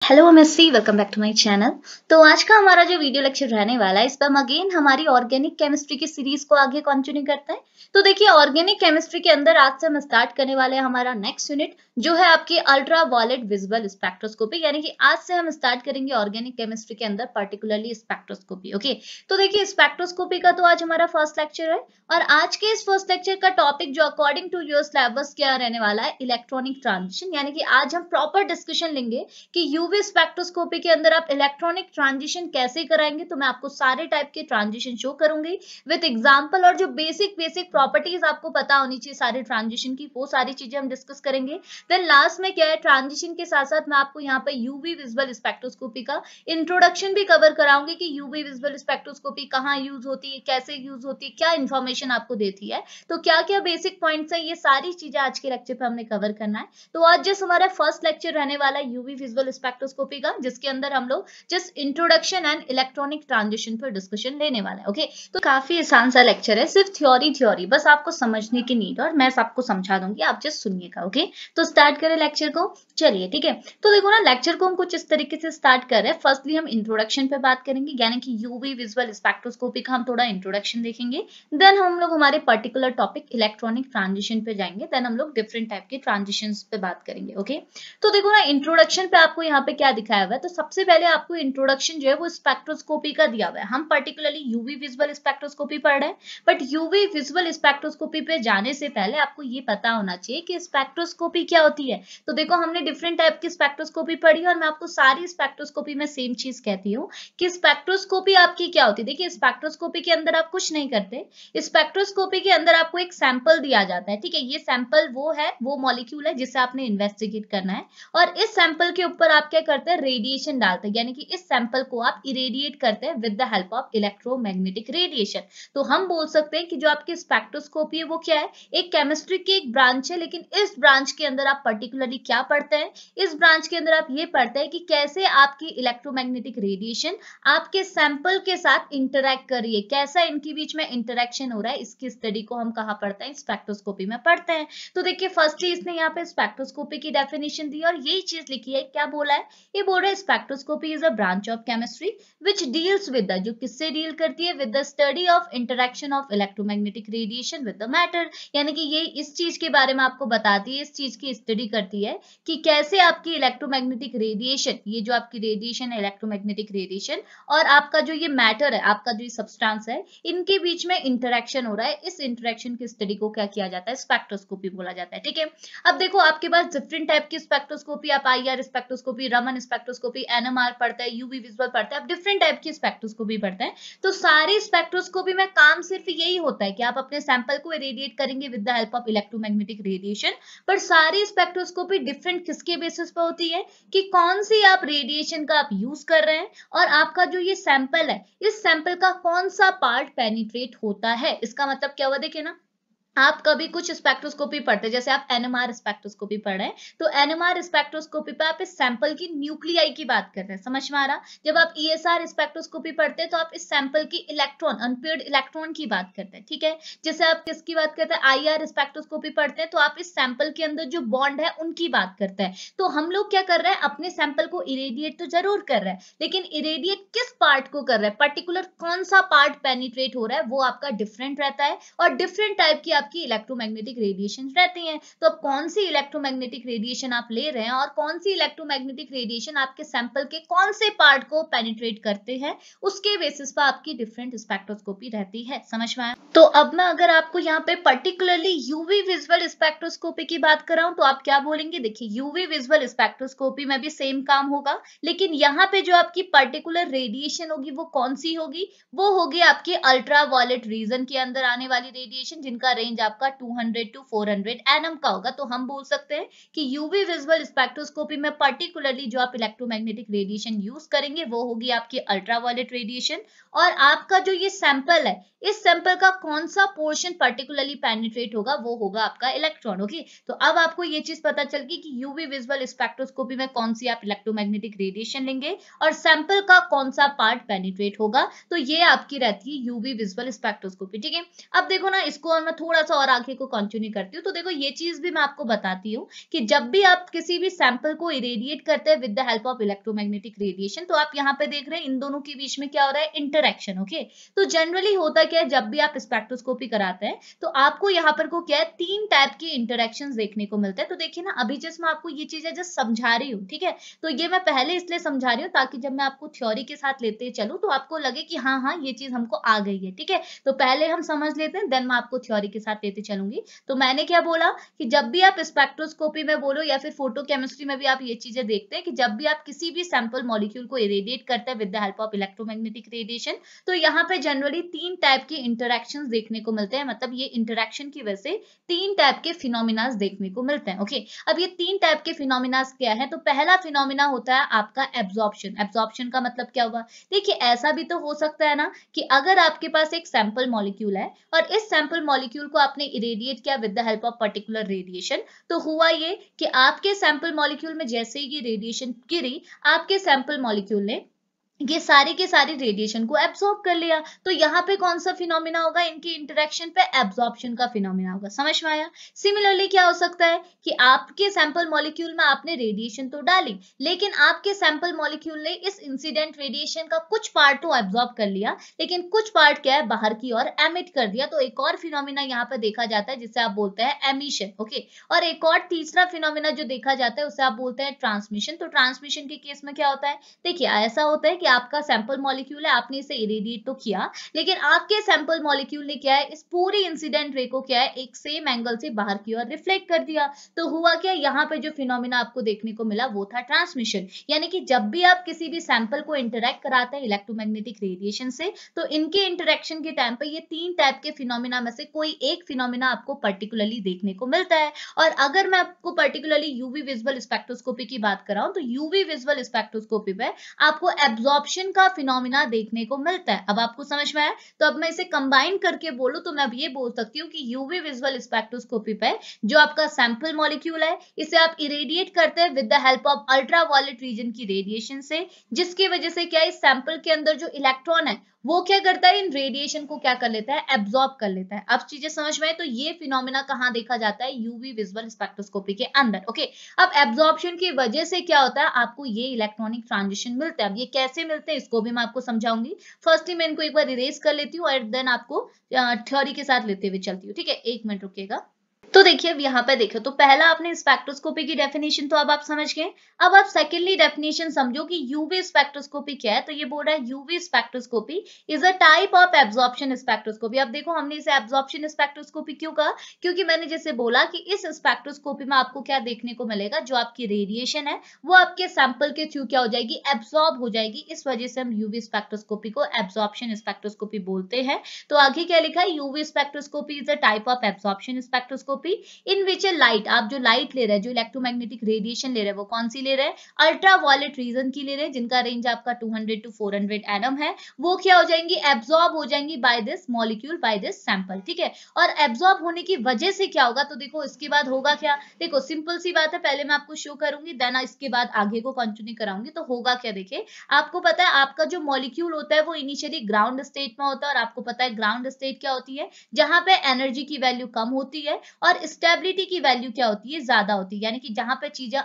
Hello MSc, welcome back to my channel. तो आज का हमारा जो वीडियो लेक्चर रहने वाला है, इस पर हम अगेन हमारी ऑर्गेनिक केमिस्ट्री की सीरीज को आगे कंटिन्यू करते हैं। तो देखिए, ऑर्गेनिक केमिस्ट्री के अंदर आज से हम स्टार्ट करने वाले हैं हमारा नेक्स्ट यूनिट, जो है आपकी अल्ट्रा वायलेट विजिबल स्पेक्ट्रोस्कोपी। यानी कि आज से हम स्टार्ट करेंगे ऑर्गेनिक केमिस्ट्री के अंदर पर्टिकुलरली स्पेक्ट्रोस्कोपी। ओके, तो देखिए स्पेक्ट्रोस्कोपी का तो आज हमारा फर्स्ट लेक्चर है, और आज के इस फर्स्ट लेक्चर का टॉपिक जो अकॉर्डिंग टू योर सिलेबस क्या रहने वाला है, इलेक्ट्रॉनिक ट्रांजिशन। यानी कि आज हम प्रॉपर डिस्कशन लेंगे कि यूवी स्पेक्ट्रोस्कोपी के अंदर आप इलेक्ट्रॉनिक ट्रांजिशन कैसे कराएंगे। तो मैं आपको सारे टाइप के ट्रांजिशन शो करूंगी विद एग्जांपल, और जो बेसिक बेसिक प्रॉपर्टीज आपको पता होनी चाहिए सारे ट्रांजिशन की, वो सारी चीजें हम डिस्कस करेंगे। देन लास्ट में क्या है, ट्रांजिशन के साथ साथ मैं आपको यहाँ पे यूवी विजुअल स्पेक्ट्रोस्कोपी का इंट्रोडक्शन भी कवर कराऊंगी कि यूवी विजुअल स्पेक्ट्रोस्कोपी कहाँ यूज होती है, कैसे यूज होती है, क्या इन्फॉर्मेशन आपको देती है, तो क्या क्या बेसिक पॉइंट्स है, ये सारी चीजें आज के लेक्चर पे हमने कवर करना है। तो आज जस्ट हमारा फर्स्ट लेक्चर रहने वाला है यूवी विजुअल स्पेक्ट्रोस्कोपी का, जिसके अंदर हम लोग just introduction and electronic transition पर डिस्कशन लेने वाला है। ओके, तो काफी आसान सा लेक्चर है, सिर्फ थ्योरी बस आपको समझने की नीड, और मैं सबको समझा दूंगी, आप जस्ट सुनिएगा। ओके, तो स्टार्ट करें लेक्चर को। चलिए ठीक है, तो देखो ना, लेक्चर को हम कुछ इस तरीके से स्टार्ट कर रहे हैं। फर्स्टली हम इंट्रोडक्शन पे बात करेंगे, यानी कि यूवी विजुअल स्पेक्ट्रोस्कोपी का हम थोड़ा इंट्रोडक्शन देखेंगे। देन हम लोग हमारे पर्टिकुलर टॉपिक इलेक्ट्रॉनिक ट्रांजिशन पे जाएंगे। देन हम लोग डिफरेंट टाइप के ट्रांजिशंस पे बात करेंगे। ओके, तो देखो ना, इंट्रोडक्शन पे आपको यहाँ पे क्या दिखाया हुआ है। तो सबसे पहले आपको इंट्रोडक्शन जो है वो स्पेक्ट्रोस्कोपी का दिया हुआ है। हम पर्टिकुलरली यूवी विजुअल स्पेक्ट्रोस्कोपी पढ़ रहे हैं, बट यूवी विजुअल स्पेक्ट्रोस्कोपी पे जाने से पहले आपको ये पता होना चाहिए कि स्पेक्ट्रोस्कोपी क्या होती है। तो देखो, हमने डिफरेंट टाइप की स्पेक्ट्रोस्कोपी पढ़ी, और मैं आपको सारी स्पेक्ट्रोस्कोपी में सेम चीज कहती हूँ कि स्पेक्ट्रोस्कोपी आपकी क्या होती है। देखिए, स्पेक्ट्रोस्कोपी के अंदर आप कुछ नहीं करते, स्पेक्ट्रोस्कोपी के अंदर आपको एक सैंपल दिया जाता है। ठीक है, ये सैंपल वो है, वो मॉलिक्यूल है जिसे आपने इन्वेस्टिगेट करना है, और इस सैंपल के ऊपर आप क्या करते हैं, रेडिएशन डालते हैं। यानी कि इस सैंपल को आप इरेडिएट करते हैं with the help of electromagnetic radiation. तो हम बोल सकते हैं कि जो आपकी स्पेक्ट्रोस्कोपी है वो क्या है, एक केमिस्ट्री की एक ब्रांच है। लेकिन इस ब्रांच के अंदर आप पर्टिकुलरली क्या पढ़ते हैं, इस ब्रांच के अंदर आप ये पढ़ते हैं कि कैसे आपकी इलेक्ट्रोमैग्नेटिक रेडिएशन आपके सैंपल के साथ इंटरैक्ट कर रही है, कैसा इनके बीच में इंटरेक्शन हो रहा है। इसकी स्टडी को हम कहाँ पढ़ते हैं, स्पेक्ट्रोस्कोपी में पढ़ते हैं। तो देखिए, फर्स्टली इसने यहाँ पे स्पेक्ट्रोस्कोपी की डेफिनेशन दी, और यही चीज लिखी है। क्या बोला है, ये बोल रहा है spectroscopy is a branch of chemistry which deals with the, जो किससे डील करती है, with the study of interaction of electromagnetic radiation with the matter. यानी कि ये इस चीज के बारे में आपको बताती है, इस चीज की स्टडी करती है कि कैसे आपकी इलेक्ट्रोमैग्नेटिक रेडिएशन, ये जो आपकी रेडिएशन है इलेक्ट्रोमैग्नेटिक रेडिएशन, और आपका जो ये मैटर है, आपका जो सब्सटेंस है, इनके बीच में इंटरेक्शन हो रहा है। इस इंटरेक्शन की स्टडी को क्या किया जाता है, स्पेक्ट्रोस्कोपी बोला जाता है। ठीक है, अब देखो, आपके पास डिफरेंट टाइप की स्पेक्ट्रोस्कोपी, आप IR spectroscopy, Raman spectroscopy, NMR पढ़ते हैं, यूवी विजुअल पढ़ते हैं, आप डिफरेंट टाइप की स्पेक्ट्रोस्कोपी पढ़ते हैं। तो सारी स्पेक्ट्रोस्कोपी में काम सिर्फ यही होता है कि आप अपने सैंपल को इरेडिएट करेंगे with the help of electromagnetic radiation. पर सारी स्पेक्ट्रोस्कोपी डिफरेंट किसके बेसिस पर होती है, कि कौन सी आप रेडिएशन का आप यूज कर रहे हैं, और आपका जो ये सैंपल है, इस सैंपल का कौन सा पार्ट पेनिट्रेट होता है। इसका मतलब क्या हुआ, देखिए ना, आप कभी कुछ स्पेक्ट्रोस्कोपी पढ़ते हैं, जैसे आप एनएमआर स्पेक्ट्रोस्कोपी पढ़ रहे हैं, तो एनएमआर स्पेक्ट्रोस्कोपी पे आप इस सैंपल की न्यूक्लियाई की बात कर रहे हैं, समझ में आ रहा। जब आप ईएसआर स्पेक्ट्रोस्कोपी पढ़ते हैं, तो आप इस सैंपल की इलेक्ट्रॉन, अनपेयर्ड इलेक्ट्रॉन की बात करते हैं। ठीक है, जैसे आप किसकी बात करते हैं, आईआर स्पेक्ट्रोस्कोपी पढ़ते हैं, तो आप इस सैंपल के अंदर जो बॉन्ड है उनकी बात करते हैं। तो हम लोग क्या कर रहे हैं, अपने सैंपल को इरेडिएट तो जरूर कर रहे हैं, लेकिन इरेडिएट किस पार्ट को कर रहे हैं, पर्टिकुलर कौन सा पार्ट पेनिट्रेट हो रहा है, वो आपका डिफरेंट रहता है, और डिफरेंट टाइप की आपकी इलेक्ट्रोमैग्नेटिक रेडिएशन रहती हैं। तो अब कौन सी इलेक्ट्रोमैग्नेटिक रेडिएशन आप ले रहे हैं, और कौन सी इलेक्ट्रोमैग्नेटिक रेडिएशन आपके सैंपल के कौन से पार्ट को पेनिट्रेट करते हैं, उसके बेसिस पर आपकी डिफरेंट स्पेक्ट्रोस्कोपी रहती है। समझ में आया। तो अब मैं अगर आपको यहाँ पे पर्टिकुलरली यूवी विजुअल स्पेक्ट्रोस्कोपी की बात कर रहा हूं, तो आप क्या बोलेंगे। देखिए, यूवी विजुअल स्पेक्ट्रोस्कोपी में भी सेम काम होगा, लेकिन यहाँ पे जो आपकी पर्टिकुलर रेडिएशन होगी वो कौन सी होगी, वो होगी आपकी अल्ट्रा वायलेट रीजन के अंदर आने वाली रेडिएशन, जिनका रेंज आपका 200 टू 400 एनएम का होगा। तो हम बोल सकते हैं कि यूवी विजुअल स्पेक्ट्रोस्कोपी में पर्टिकुलरली जो आप इलेक्ट्रोमैग्नेटिक रेडिएशन यूज करेंगे वो होगी आपकी अल्ट्रा वायलेट रेडिएशन, और आपका जो ये सैंपल है, इस सैंपल का कौन सा पोर्शन पर्टिकुलरली पेनिट्रेट होगा, वो होगा आपका इलेक्ट्रॉन। ओके, तो अब आपको ये चीज पता चल गई कि यूवी विजुअल स्पेक्ट्रोस्कोपी में कौन सी आप इलेक्ट्रोमैग्नेटिक रेडिएशन लेंगे, और सैंपल का कौन सा पार्ट पेनिट्रेट होगा। तो ये आपकी रहती है यूवी विजुअल स्पेक्ट्रोस्कोपी। ठीक है, अब देखो ना, इसको और मैं थोड़ा थोड़ा सा और आगे को कंटिन्यू करती हूँ। तो देखो ये चीज भी मैं आपको बताती हूँ कि जब भी आप किसी भी सैंपल को इरेडिएट करते हैं with the help of electromagnetic radiation, तो आप यहाँ पे देख रहे हैं इन दोनों के बीच में क्या हो रहा है, इंटरेक्शन। ओके, तो जनरली होता क्या है, जब भी आप स्पेक्ट्रोस्कोपी कराते हैं तो आपको यहाँ पर को क्या है, 3 टाइप के इंटरेक्शंस देखने को मिलते हैं। तो देखिए ना, अभी जस्ट मैं आपको ये चीजें जस्ट समझा रही हूँ, ठीक है। तो ये मैं पहले इसलिए समझा रही हूँ ताकि जब मैं आपको थ्योरी के साथ लेते चलूँ तो आपको लगे कि हाँ हाँ ये चीज हमको आ गई है, ठीक है। तो पहले हम समझ लेते हैं, देन मैं आपको थ्योरी के साथ लेते चलूंगी। तो मैंने क्या बोला कि जब भी आप स्पेक्ट्रोस्कोपी में बोलो या फिर फोटोकेमिस्ट्री में भी आप ये चीजें देखते हैं कि जब भी आप किसी भी सैंपल मॉलिक्यूल को इरेडिएट करते हैं with the help of electromagnetic radiation, तो यहाँ पे जनरली 3 टाइप के इंटरेक्शंस देखने को मिलते हैं। मतलब ये इंटरेक्शन की वजह से 3 टाइप के फिनोमिनास देखने को मिलते हैं। ओके, अब ये 3 टाइप के फिनोमिनास क्या है, तो पहला फिनोमिना होता है आपका एब्जॉर्प्शन। एब्जॉर्प्शन का मतलब क्या हुआ, देखिए ऐसा भी तो हो सकता है ना कि अगर आपके पास एक सैंपल मॉलिक्यूल है और इस सैंपल मॉलिक्यूल को आपने इरेडिएट किया with the help of particular radiation, तो हुआ ये कि आपके सैंपल मॉलिक्यूल में जैसे ही ये रेडिएशन गिरी, आपके सैंपल मॉलिक्यूल ने ये सारी के सारी रेडिएशन को एब्सॉर्ब कर लिया। तो यहाँ पे कौन सा फिनोमिना होगा, इनकी इंटरेक्शन पे एब्सॉर्प्शन का फिनोमिना होगा। समझ में आया। सिमिलरली क्या हो सकता है कि आपके सैंपल मॉलिक्यूल में आपने रेडिएशन तो डाली, लेकिन आपके सैंपल मॉलिक्यूल ने इस इंसिडेंट रेडिएशन का कुछ पार्ट तो एब्सॉर्ब कर लिया, लेकिन कुछ पार्ट क्या है, बाहर की ओर एमिट कर दिया। तो एक और फिनोमिना यहाँ पे देखा जाता है जिसे आप बोलते हैं एमिशन। ओके, और एक और तीसरा फिनोमिना जो देखा जाता है उसे आप बोलते हैं ट्रांसमिशन। तो ट्रांसमिशन के केस में क्या होता है, देखिए ऐसा होता है कि आपका सैंपल मॉलिक्यूल है, आपने इसे इरेडिएट तो किया, लेकिन आपके सैंपल मॉलिक्यूल ने क्या है, इस पूरी इंसिडेंट रे को क्या है, एक सेम एंगल से बाहर की ओर रिफ्लेक्ट कर दिया। तो हुआ क्या, यहाँ पे जो फिनोमिना आपको देखने को मिला वो था ट्रांसमिशन। यानी कि जब भी आप किसी भी सैंपल को इंटरेक्ट कराते हैं इलेक्ट्रोमैग्नेटिक रेडिएशन से, तो इनके इंटरेक्शन के टाइम पे ये 3 टाइप के फिनोमिना में से कोई एक फिनोमिना आपको पर्टिकुलरली देखने को मिलता है। और अगर मैं आपको पर्टिकुलरली यूवी विजुअल स्पेक्ट्रोस्कोपी की बात कराऊं, तो यूवी विजुअल स्पेक्ट्रोस्कोपी में आपको एब्जॉर्प्शन का फिनोमिना देखने को मिलता है। अब आपको समझ में आया, तो अब मैं इसे कंबाइन करके बोलूं तो मैं अब ये बोल सकती हूँ कि यूवी विजुअल स्पेक्ट्रोस्कोपी पे जो आपका सैंपल मॉलिक्यूल है, इसे आप इरेडिएट करते हैं with the help of ultraviolet region की रेडिएशन से, जिसकी वजह से क्या है, इस सैंपल के अंदर जो इलेक्ट्रॉन है वो क्या करता है, इन रेडिएशन को क्या कर लेता है, एब्जॉर्ब कर लेता है। अब चीजें समझ में आए, तो ये फिनोमिना कहाँ देखा जाता है, यूवी विजुअल स्पेक्ट्रोस्कोपी के अंदर। ओके, अब एब्जॉर्प्शन की वजह से क्या होता है, आपको ये इलेक्ट्रॉनिक ट्रांजिशन मिलता है। अब ये कैसे मिलते हैं इसको भी मैं आपको समझाऊंगी। फर्स्टली मैं इनको एक बार इरेज कर लेती हूँ और देन आपको थ्योरी के साथ लेते हुए चलती हूँ, ठीक है। 1 मिनट रुकिएगा। तो देखिए अब यहाँ पे देखो, तो पहला आपने स्पेक्ट्रोस्कोपी की डेफिनेशन तो अब आप समझ गए। अब आप सेकेंडली डेफिनेशन समझो कि यूवी स्पेक्ट्रोस्कोपी क्या है। तो ये बोल रहा है UV spectroscopy is a type of absorption spectroscopy. अब देखो हमने इसे एब्जॉर्प्शन स्पेक्ट्रोस्कोपी क्यों कहा, क्योंकि मैंने जैसे बोला कि इस स्पेक्ट्रोस्कोपी में आपको क्या देखने को मिलेगा, जो आपकी रेडिएशन है वो आपके सैंपल के थ्रू क्या हो जाएगी, एब्सॉर्ब हो जाएगी। इस वजह से हम यूवी स्पेक्ट्रोस्कोपी को एब्जॉर्प्शन स्पेक्ट्रोस्कोपी बोलते हैं। तो आगे क्या लिखा है, UV spectroscopy is a type of absorption spectroscopy in which light, आप जो लाइट ले रहे हैं, जो इलेक्ट्रोमैग्नेटिक रेडिएशन ले रहे हैं, वो कौन सी ले रहे हैं, अल्ट्रावायलेट रीजन की ले रहे हैं, जिनका रेंज आपका 200 to 400 एनम है। वो क्या हो जाएंगी, एब्जॉर्ब हो जाएंगी by this molecule, by this sample, ठीक है। और एब्जॉर्ब होने की वजह से क्या होगा, तो देखो इसके बाद होगा क्या, देखो सिंपल सी बात है, पहले मैं आपको शो करूंगी, देन इसके बाद आगे को कंटिन्यू कराऊंगी। तो होगा क्या, देखिए आपको पता है आपका जो मॉलिक्यूल होता है वो इनिशियली ग्राउंड स्टेट में होता है, और आपको पता है ग्राउंड स्टेट क्या होती है, जहां पे एनर्जी की वैल्यू कम होती है और स्टेबिलिटी की वैल्यू क्या होती है, ज्यादा होती है। यानी कि जहां पे चीजें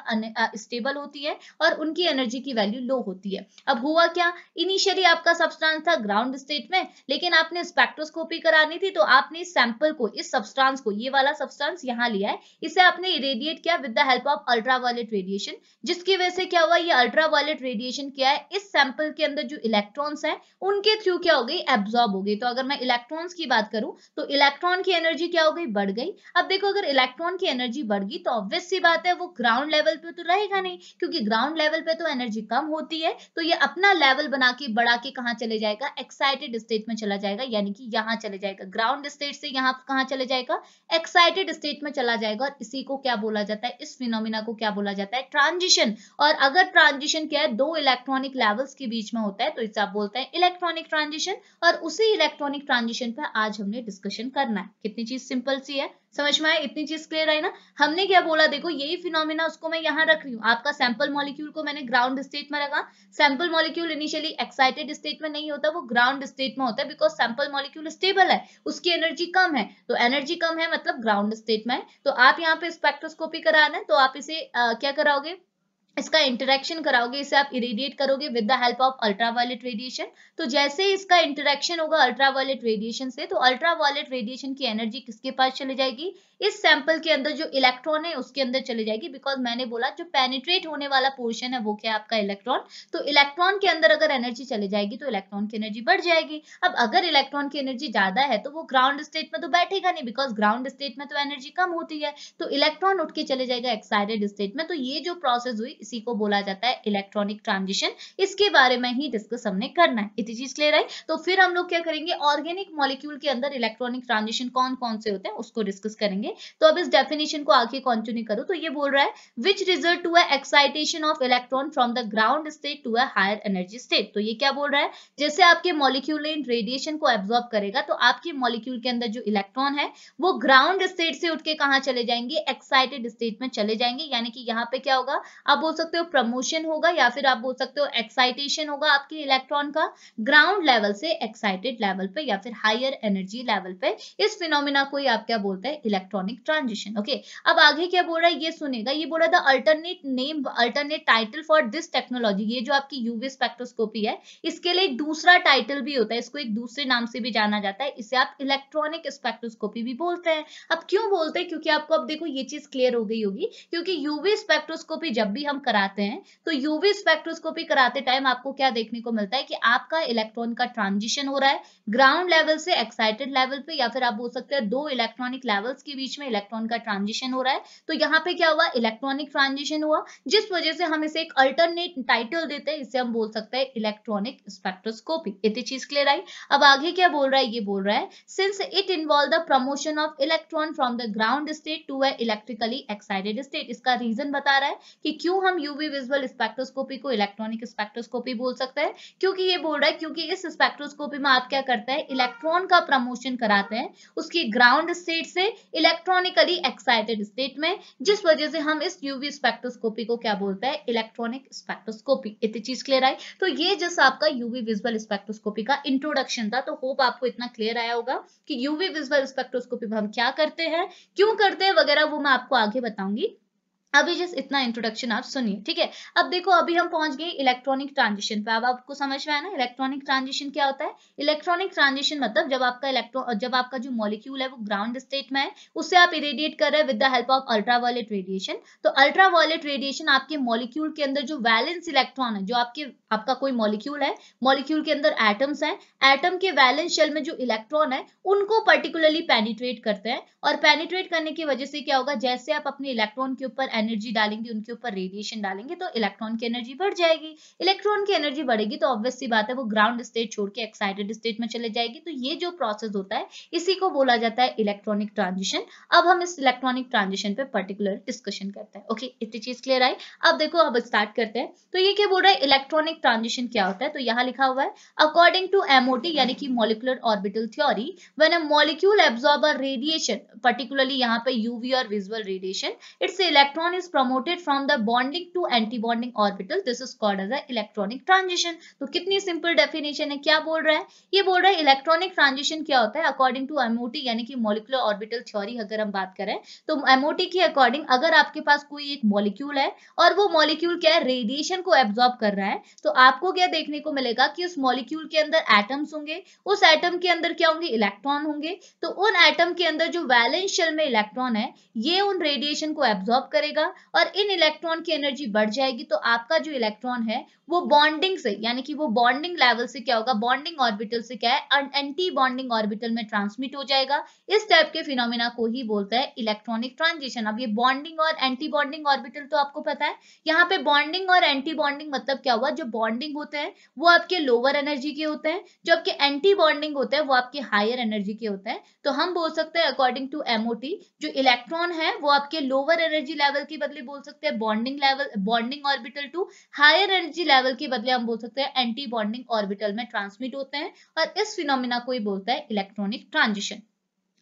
स्टेबल होती है और उनकी एनर्जी की वैल्यू लो होती है। अब हुआ क्या, इनिशियली आपका सब्सटेंस था ग्राउंड स्टेट में, लेकिन आपने स्पेक्ट्रोस्कोपी करानी थी, तो आपने इस सैंपल को, इस सब्सटेंस को, ये वाला सब्सटेंस यहाँ लिया है, इसे आपने इरेडिएट किया with the help of ultraviolet radiation, जिसकी वजह से क्या हुआ, ये अल्ट्रावायलेट रेडिएशन क्या है, इस सैंपल के अंदर जो इलेक्ट्रॉन्स हैं उनके थ्रू क्या हो गई, एब्जॉर्ब हो गई। तो अगर मैं इलेक्ट्रॉन्स की बात करूं तो इलेक्ट्रॉन की एनर्जी क्या हो गई, बढ़ गई। अब देखो अगर इलेक्ट्रॉन की एनर्जी बढ़ गई तो ऑब्वियस सी बात है वो ग्राउंड लेवल पे तो रहेगा नहीं, क्योंकि ग्राउंड लेवल पे तो एनर्जी कम होती है। तो ये अपना लेवल बना के बढ़ा के कहाँ चले जाएगा, एक्साइटेड स्टेट में चला जाएगा, यानी कि यहाँ चले जाएगा, ग्राउंड स्टेट से यहाँ कहाँ चले जाएगा, एक्साइटेड स्टेट में चला जाएगा। और इसी को क्या बोला जाता है, इस फिनोमिना को क्या बोला जाता है, ट्रांजिशन। और अगर ट्रांजिशन क्या है, दो इलेक्ट्रॉनिक लेवल्स के बीच में होता है, तो इसे आप बोलते हैं इलेक्ट्रॉनिक ट्रांजिशन। और उसी इलेक्ट्रॉनिक ट्रांजिशन पे आज हमने डिस्कशन करना है। कितनी चीज सिंपल सी है, समझ में आया? इतनी चीज क्लियर आई ना? हमने क्या बोला, देखो यही फिनोमिना उसको मैं यहाँ रख रही हूँ, आपका सैंपल मॉलिक्यूल को मैंने ग्राउंड स्टेट में रखा। Sample molecule initially excited state में नहीं होता, वो ग्राउंड स्टेट में होता है, बिकॉज सैंपल मॉलिक्यूल स्टेबल है, उसकी एनर्जी कम है, तो एनर्जी कम है मतलब ग्राउंड स्टेट में है। तो आप यहाँ पे स्पेक्ट्रोस्कोपी कराना है तो आप इसे क्या कराओगे, इसका इंटरेक्शन कराओगे, इसे आप इरेडिएट करोगे with the help of ultraviolet radiation. तो जैसे इसका इंटरेक्शन होगा अल्ट्रावायलेट रेडिएशन से, तो अल्ट्रावायलेट रेडिएशन की एनर्जी किसके पास चले जाएगी, इस सैंपल के अंदर जो इलेक्ट्रॉन है उसके अंदर चले जाएगी, बिकॉज मैंने बोला जो पेनिट्रेट होने वाला पोर्शन है वो क्या है आपका इलेक्ट्रॉन। तो इलेक्ट्रॉन के अंदर अगर एनर्जी चले जाएगी तो इलेक्ट्रॉन की एनर्जी बढ़ जाएगी। अब अगर इलेक्ट्रॉन की एनर्जी ज्यादा है तो वो ग्राउंड स्टेट में तो बैठेगा नहीं, बिकॉज ग्राउंड स्टेट में तो एनर्जी कम होती है, तो इलेक्ट्रॉन उठ के चले जाएगा एक्साइटेड स्टेट में। तो ये जो प्रोसेस हुई इसी को बोला जाता है इलेक्ट्रॉनिक ट्रांजिशन। इसके बारे में ही डिस्कस हमने करना है। इतनी चीज क्लियर है? तो फिर हम लोग क्या करेंगे, ऑर्गेनिक मॉलिक्यूल के अंदर इलेक्ट्रॉनिक ट्रांजिशन कौन कौन से होते हैं उसको डिस्कस करेंगे। तो अब इस डेफिनेशन को आगे कंटिन्यू करो। तो ये बोल रहा है which result to excitation of electron from the ground state to a higher energy state. तो ये क्या बोल रहा है, जैसे आपके मॉलिक्यूल इन रेडिएशन को एब्जॉर्ब करेगा तो आपके मॉलिक्यूल के अंदर जो इलेक्ट्रॉन है वो ग्राउंड स्टेट से उठ के कहां चले जाएंगे, एक्साइटेड स्टेट में चले जाएंगे। यानी कि यहाँ पे क्या होगा, आप बोल सकते हो प्रमोशन होगा या फिर आप बोल सकते हो एक्साइटेशन होगा आपके इलेक्ट्रॉन का ग्राउंड लेवल से एक्साइटेड लेवल पे या फिर हायर एनर्जी लेवल पे। इस फिनोमिना को ही आप क्या बोलते हैं, इलेक्ट्रॉनिक ट्रांजिशन। ओके, अब आगे क्या बोल रहा है ये सुनेगा, ये बोल रहा है the alternate name, alternate title for this technology. ये जो आपकी यूवी स्पेक्ट्रोस्कोपी है इसके लिए एक दूसरा टाइटल भी होता है, इसको एक दूसरे नाम से भी जाना जाता है, इसे आप इलेक्ट्रॉनिक स्पेक्ट्रोस्कोपी भी बोलते हैं। अब क्यों बोलते हैं, क्योंकि आपको अब देखो ये चीज क्लियर हो गई होगी, क्योंकि यूवी स्पेक्ट्रोस्कोपी जब भी हम कराते हैं तो यूवी स्पेक्ट्रोस्कोपी कराते टाइम आपको क्या देखने को मिलता है कि आपका इलेक्ट्रॉन का ट्रांजिशन हो रहा है ग्राउंड लेवल से एक्साइटेड लेवल पे, या फिर आप बोल सकते हैं दो इलेक्ट्रॉनिक लेवल्स के बीच में इलेक्ट्रॉन का ट्रांजिशन हो रहा है। तो यहाँ पे क्या हुआ, इलेक्ट्रॉनिक ट्रांजिशन हुआ, जिस वजह से हम इसे एक अल्टरनेट टाइटल देते हैं, इसे हम बोल सकते हैं इलेक्ट्रॉनिक स्पेक्ट्रोस्कोपी। इतनी चीज क्लियर आई? अब आगे क्या बोल रहा है, ये बोल रहा है since it involve the promotion of electron from the ground state to a electrically excited state. इसका रीजन बता रहा है कि क्यों हम यूवी विजुअल स्पेक्ट्रोस्कोपी को इलेक्ट्रॉनिक स्पेक्ट्रोस्कोपी बोल सकते हैं, क्योंकि ये बोल रहा है क्योंकि इस स्पेक्ट्रोस्कोपी में आप क्या करते हैं, इलेक्ट्रॉन का प्रमोशन कराते हैं उसकी ग्राउंड स्टेट से इलेक्ट्रॉनिकली एक्साइटेड स्टेट में, जिस वजह से हम इस यूवी स्पेक्ट्रोस्कोपी को क्या बोलते हैं, इलेक्ट्रॉनिक स्पेक्ट्रोस्कोपी। इतनी चीज क्लियर आई? तो ये जैसे आपका यूवी विजुअल स्पेक्ट्रोस्कोपी का इंट्रोडक्शन था, तो होप आपको इतना क्लियर आया होगा कि यूवी विजुअल स्पेक्ट्रोस्कोपी में हम क्या करते हैं, क्यों करते हैं वगैरह, वो मैं आपको आगे बताऊंगी। अभी जस्ट इतना इंट्रोडक्शन आप सुनिए, ठीक है? अब देखो अभी हम पहुंच गए इलेक्ट्रॉनिक ट्रांजिशन पे। अब आपको समझ में आया ना इलेक्ट्रॉनिक ट्रांजिशन क्या होता है? इलेक्ट्रॉनिक ट्रांजिशन मतलब जब आपका जो मॉलिक्यूल है वो ग्राउंड स्टेट में है, उससे आप इरेडिएट कर रहे हैं with the help of ultraviolet radiation. तो अल्ट्रावायलेट रेडिएशन आपके मॉलिक्यूल के अंदर जो वैलेंस इलेक्ट्रॉन है, जो आपका कोई मॉलिक्यूल है, मॉलिक्यूल के अंदर एटम्स हैं, एटम के वैलेंस शेल में जो इलेक्ट्रॉन है उनको पर्टिकुलरली पेनिट्रेट करते हैं, और पेनिट्रेट करने की वजह से क्या होगा, जैसे आप अपने इलेक्ट्रॉन के ऊपर एनर्जी डालेंगे, उनके ऊपर रेडिएशन डालेंगे, तो इलेक्ट्रॉन की एनर्जी बढ़ जाएगी। इलेक्ट्रॉन की एनर्जी बढ़ेगी तो ऑब्वियस सी बात है वो ग्राउंड स्टेट छोड़ के एक्साइटेड स्टेट में चले जाएगी। तो ये जो प्रोसेस होता है इसी को बोला जाता है इलेक्ट्रॉनिक ट्रांजिशन। अब हम इस इलेक्ट्रॉनिक ट्रांजिशन पे पर्टिकुलर डिस्कशन करते हैं। ओके, इतनी चीज क्लियर आई? अब देखो अब स्टार्ट करते हैं। तो ये क्या बोल रहा है, इलेक्ट्रॉनिक ट्रांजिशन क्या होता है? तो यहाँ लिखा हुआ है अकॉर्डिंग टू एमओटी यानी कि molecular orbital theory, when a molecule absorb a radiation, particularly यहाँ पे यूवी और visual radiation, its electron is promoted from the bonding to anti-bonding orbital. This is called as a electronic transition. तो कितनी simple definition है, क्या बोल रहा है, ये बोल रहा है इलेक्ट्रॉनिक ट्रांजिशन क्या होता है अकॉर्डिंग टू एमओटी यानी कि मॉलिक्यूलर ऑर्बिटल थ्योरी। अगर हम बात करें तो एमओटी के अकॉर्डिंग अगर आपके पास कोई एक मॉलिक्यूल है और वो मॉलिक्यूल क्या है, रेडिएशन को एब्जॉर्ब कर रहा है, तो आपको क्या देखने को मिलेगा कि उस मॉलिक्यूल के अंदर एटम्स होंगे, उस एटम के अंदर क्या होंगे, इलेक्ट्रॉन होंगे। तो उन एटम के अंदर जो वैलेंस शेल में इलेक्ट्रॉन है ये उन रेडिएशन को एब्जॉर्ब करेगा और इन इलेक्ट्रॉन की एनर्जी बढ़ जाएगी। तो आपका जो इलेक्ट्रॉन है वो बॉन्डिंग से यानी कि वो बॉन्डिंग लेवल से क्या होगा, बॉन्डिंग ऑर्बिटल से क्या है, एंटी बॉन्डिंग ऑर्बिटल में ट्रांसमिट हो जाएगा। इस टाइप के फिनोमिना को ही बोलता है इलेक्ट्रॉनिक ट्रांजिशन। अब ये बॉन्डिंग और एंटी बॉन्डिंग ऑर्बिटल तो आपको पता है, यहाँ पे बॉन्डिंग और एंटी बॉन्डिंग मतलब क्या हुआ, जो बॉन्डिंग होते हैं वो आपके लोअर एनर्जी के होते हैं, जो आपके एंटी बॉन्डिंग होते हैं वो आपके हायर एनर्जी के होते हैं। तो हम बोल सकते हैं अकॉर्डिंग टू एमओटी जो इलेक्ट्रॉन है वो आपके लोअर एनर्जी लेवल के बदले बोल सकते हैं bonding level, bonding orbital to higher energy level के बदले हम बोल सकते हैं एंटी बॉन्डिंग ऑर्बिटल में ट्रांसमिट होते हैं, और इस फिनोमिना को ही बोलता है इलेक्ट्रॉनिक ट्रांजिशन।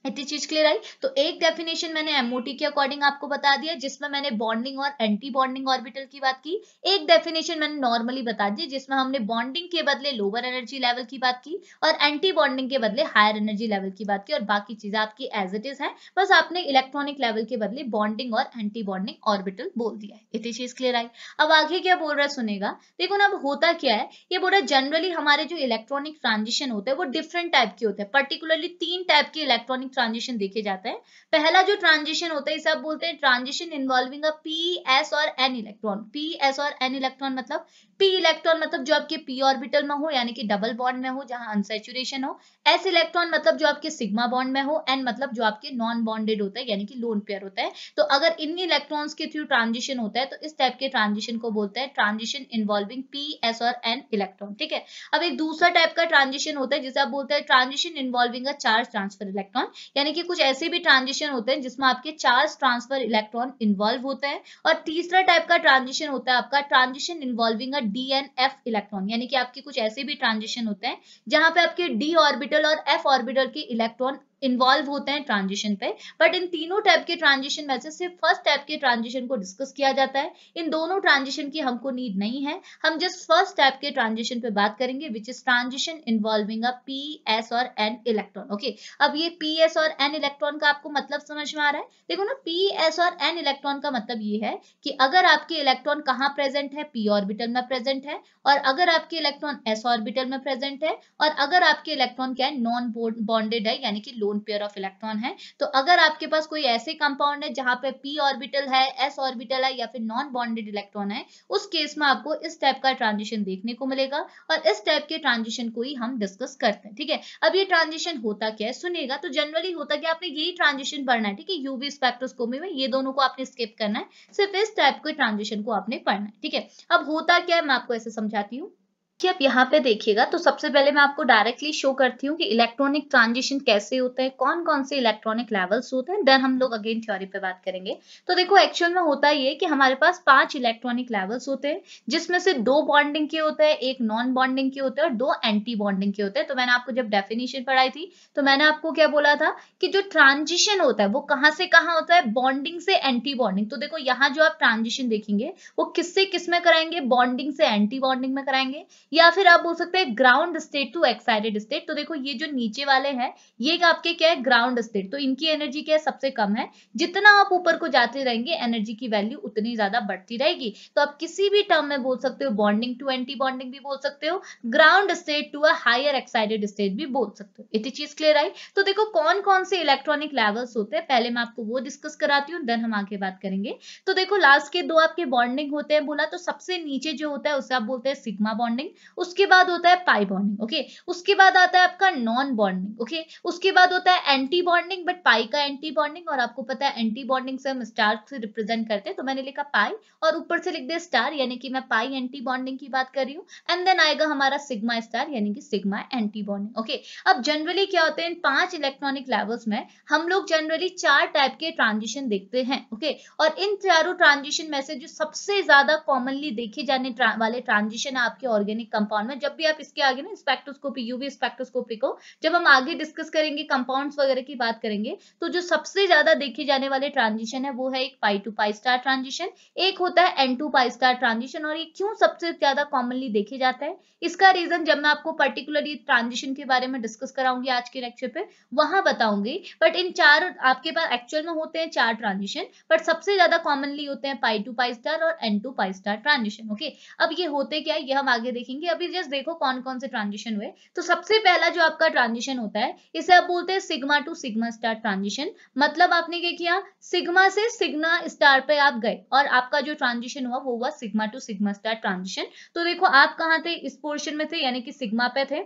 इतनी चीज क्लियर आई। तो एक डेफिनेशन मैंने एमओटी के अकॉर्डिंग आपको बता दिया जिसमें मैंने बॉन्डिंग और एंटी बॉन्डिंग ऑर्बिटल की बात की। एक डेफिनेशन मैंने नॉर्मली बता दी जिसमें हमने बॉन्डिंग के बदले लोअर एनर्जी लेवल की बात की और एंटी बॉन्डिंग के बदले हायर एनर्जी लेवल की बात की, और बाकी चीजें आपकी एज इट इज है, बस आपने इलेक्ट्रॉनिक लेवल के बदले बॉन्डिंग और एंटी बॉन्डिंग ऑर्बिटल बोल दिया है। इतनी चीज क्लियर आई। अब आगे क्या बोल रहा है सुनेगा। देखो ना, अब होता क्या है, ये बोल रहा है जनरली हमारे जो इलेक्ट्रॉनिक ट्रांजिशन होते हैं वो डिफरेंट टाइप के होते हैं। पर्टिकुलरली 3 टाइप के इलेक्ट्रॉनिक ट्रांजिशन देखे जाते हैं। पहला जो ट्रांजिशन होता है इसे आप बोलते हैं ट्रांजिशन इन्वॉल्विंग अ पी एस और एन इलेक्ट्रॉन। पी एस और एन इलेक्ट्रॉन मतलब पी इलेक्ट्रॉन मतलब जो आपके पी ऑर्बिटल में हो यानी कि डबल बॉन्ड में हो जहां अनसैचुरेशन हो। एस इलेक्ट्रॉन मतलब जो आपके सिग्मा बॉन्ड में हो। एन मतलब जो आपके नॉन बॉन्डेड होता है यानी कि लोन पेयर होता है। तो अगर इन इलेक्ट्रॉन्स के थ्रू ट्रांजिशन होता है तो इस टाइप के ट्रांजिशन को बोलते हैं ट्रांजिशन इन्वॉल्विंग पी एस और एन इलेक्ट्रॉन। ठीक है। अब एक दूसरा टाइप का ट्रांजिशन होता है जिसे आप बोलते हैं transition involving a charge transfer electron, यानी कि कुछ ऐसे भी ट्रांजिशन होते हैं जिसमें आपके चार्ज ट्रांसफर इलेक्ट्रॉन इन्वॉल्व होते हैं। और तीसरा टाइप का ट्रांजिशन होता है आपका transition involving a D and F electron, यानी कि आपके कुछ ऐसे भी ट्रांजिशन होते हैं जहां पे आपके डी ऑर्बिटल और एफ ऑर्बिटल के इलेक्ट्रॉन इन्वॉल्व होते हैं ट्रांजिशन पे। बट इन तीनों टाइप के ट्रांजिशन में से सिर्फ फर्स्ट टाइप के ट्रांजिशन को डिस्कस किया जाता है। इन दोनों ट्रांजिशन की हमको नीड नहीं है, हम जस्ट फर्स्ट टाइप के ट्रांजिशन पे बात करेंगे which is transition involving a P S और एन इलेक्ट्रॉन। ओके, अब ये पी एस और एन इलेक्ट्रॉन का आपको मतलब समझ में आ रहा है। देखो ना, पी एस और एन इलेक्ट्रॉन का मतलब ये है कि अगर आपके इलेक्ट्रॉन कहाँ प्रेजेंट है, पी ऑर्बिटल में प्रेजेंट है, और अगर आपके इलेक्ट्रॉन एस ऑर्बिटल में प्रेजेंट है, और अगर आपके इलेक्ट्रॉन क्या है, नॉन बॉन्डेड है यानी कि लोन पेयर ऑफ इलेक्ट्रॉन है। तो अगर आपके पास कोई ऐसे कंपाउंड है जहां पे पी ऑर्बिटल है, एस ऑर्बिटल है या फिर नॉन बॉन्डेड इलेक्ट्रॉन है, उस केस में आपको इस टाइप का ट्रांजिशन देखने को मिलेगा, और इस टाइप के ट्रांजिशन को ही हम डिस्कस करते हैं। ठीक है। अब ये ट्रांजिशन होता क्या है सुनिएगा। तो जनरली होता क्या, आपने यही ट्रांजिशन पढ़ना है। ठीक है, यूवी स्पेक्ट्रोस्कोपी में ये दोनों को आपने स्किप करना है, सिर्फ इस टाइप के ट्रांजिशन को आपने पढ़ना है। ठीक है। अब होता क्या है मैं आपको ऐसे समझाती हूँ कि आप यहाँ पे देखिएगा। तो सबसे पहले मैं आपको डायरेक्टली शो करती हूँ कि इलेक्ट्रॉनिक ट्रांजिशन कैसे होता है, कौन कौन से इलेक्ट्रॉनिक लेवल्स होते हैं, देन हम लोग अगेन थ्योरी पे बात करेंगे। तो देखो एक्चुअल में होता ये कि हमारे पास 5 इलेक्ट्रॉनिक लेवल्स होते हैं जिसमें से 2 बॉन्डिंग के होते हैं, एक नॉन बॉन्डिंग के होते हैं और 2 एंटी बॉन्डिंग के होते हैं। तो मैंने आपको जब डेफिनेशन पढ़ाई थी तो मैंने आपको क्या बोला था कि जो ट्रांजिशन होता है वो कहाँ से कहाँ होता है, बॉन्डिंग से एंटी बॉन्डिंग। तो देखो यहाँ जो आप ट्रांजिशन देखेंगे वो किससे किस में कराएंगे, बॉन्डिंग से एंटी बॉन्डिंग में कराएंगे, या फिर आप बोल सकते हैं ground state to excited state. तो देखो ये जो नीचे वाले हैं ये आपके क्या है, ग्राउंड स्टेट। तो इनकी एनर्जी क्या है, सबसे कम है। जितना आप ऊपर को जाते रहेंगे एनर्जी की वैल्यू उतनी ज्यादा बढ़ती रहेगी। तो आप किसी भी टर्म में बोल सकते हो बॉन्डिंग टू एंटी बॉन्डिंग भी बोल सकते हो, ground state to a higher excited state भी बोल सकते हो। इतनी चीज क्लियर आई। तो देखो कौन कौन से इलेक्ट्रॉनिक लेवल्स होते हैं पहले मैं आपको वो डिस्कस कराती हूँ, देन हम आगे बात करेंगे। तो देखो लास्ट के 2 आपके बॉन्डिंग होते हैं बोला, तो सबसे नीचे जो होता है उसे आप बोलते हैं सिग्मा बॉन्डिंग, उसके बाद होता है पाई बॉन्डिंग। ओके, उसके बाद आता है आपका नॉन बॉन्डिंग। ओके, उसके बाद होता है एंटी बॉन्डिंग, बट पाई का एंटी बॉन्डिंग, और आपको पता है एंटी बॉन्डिंग से हम स्टार से रिप्रेजेंट करते हैं, तो मैंने लिखा पाई और ऊपर से लिख दिया स्टार, यानी कि मैं पाई एंटी बॉन्डिंग की बात कर रही हूँ। एंड देन आएगा हमारा सिग्मा स्टार यानी कि सिग्मा एंटी बॉन्डिंग। ओके, अब जनरली क्या होते हैं इन 5 इलेक्ट्रॉनिक लेवल्स में हम लोग जनरली 4 टाइप के ट्रांजिशन देखते हैं। ओके, और इन चारों ट्रांजिशन में से जो सबसे ज्यादा कॉमनली देखे जाने वाले ट्रांजिशन है आपके ऑर्गेनिक कंपाउंड में, जब भी आप इसके आगे ना स्पेक्ट्रोस्कोपी, यूवी स्पेक्ट्रोस्कोपी को जब हम आगे डिस्कस करेंगे, कंपाउंड्स वगैरह की बात करेंगे, तो जो सबसे ज्यादा देखे जाने वाले ट्रांजिशन है वो है एक pi to pi star transition, एक होता है N to pi star transition. और ये क्यों सबसे ज्यादा कॉमनली देखे जाता है, इसका रीजन जब मैं आपको पर्टिकुलरली ट्रांजिशन के बारे में डिस्कस कराऊंगी आज के लेक्चर पे वहां बताऊंगी। बट इन 4 आपके पास एक्चुअल में होते हैं 4 ट्रांजिशन, बट सबसे ज्यादा कॉमनली होते हैं पाई टू पाई स्टार और N to pi star transition. Okay, अब ये होते क्या है ये हम आगे देखेंगे। अभी जस्ट देखो कौन कौन से ट्रांजिशन हुए। तो सबसे पहला जो आपका ट्रांजिशन होता है इसे आप बोलते हैं sigma to sigma star transition. मतलब आपने क्या किया, सिग्मा से सिग्मा स्टार पे आप गए और आपका जो ट्रांजिशन हुआ वो हुआ sigma to sigma star transition. तो देखो आप कहाँ थे, इस पोर्शन में थे यानी कि सिग्मा पे थे,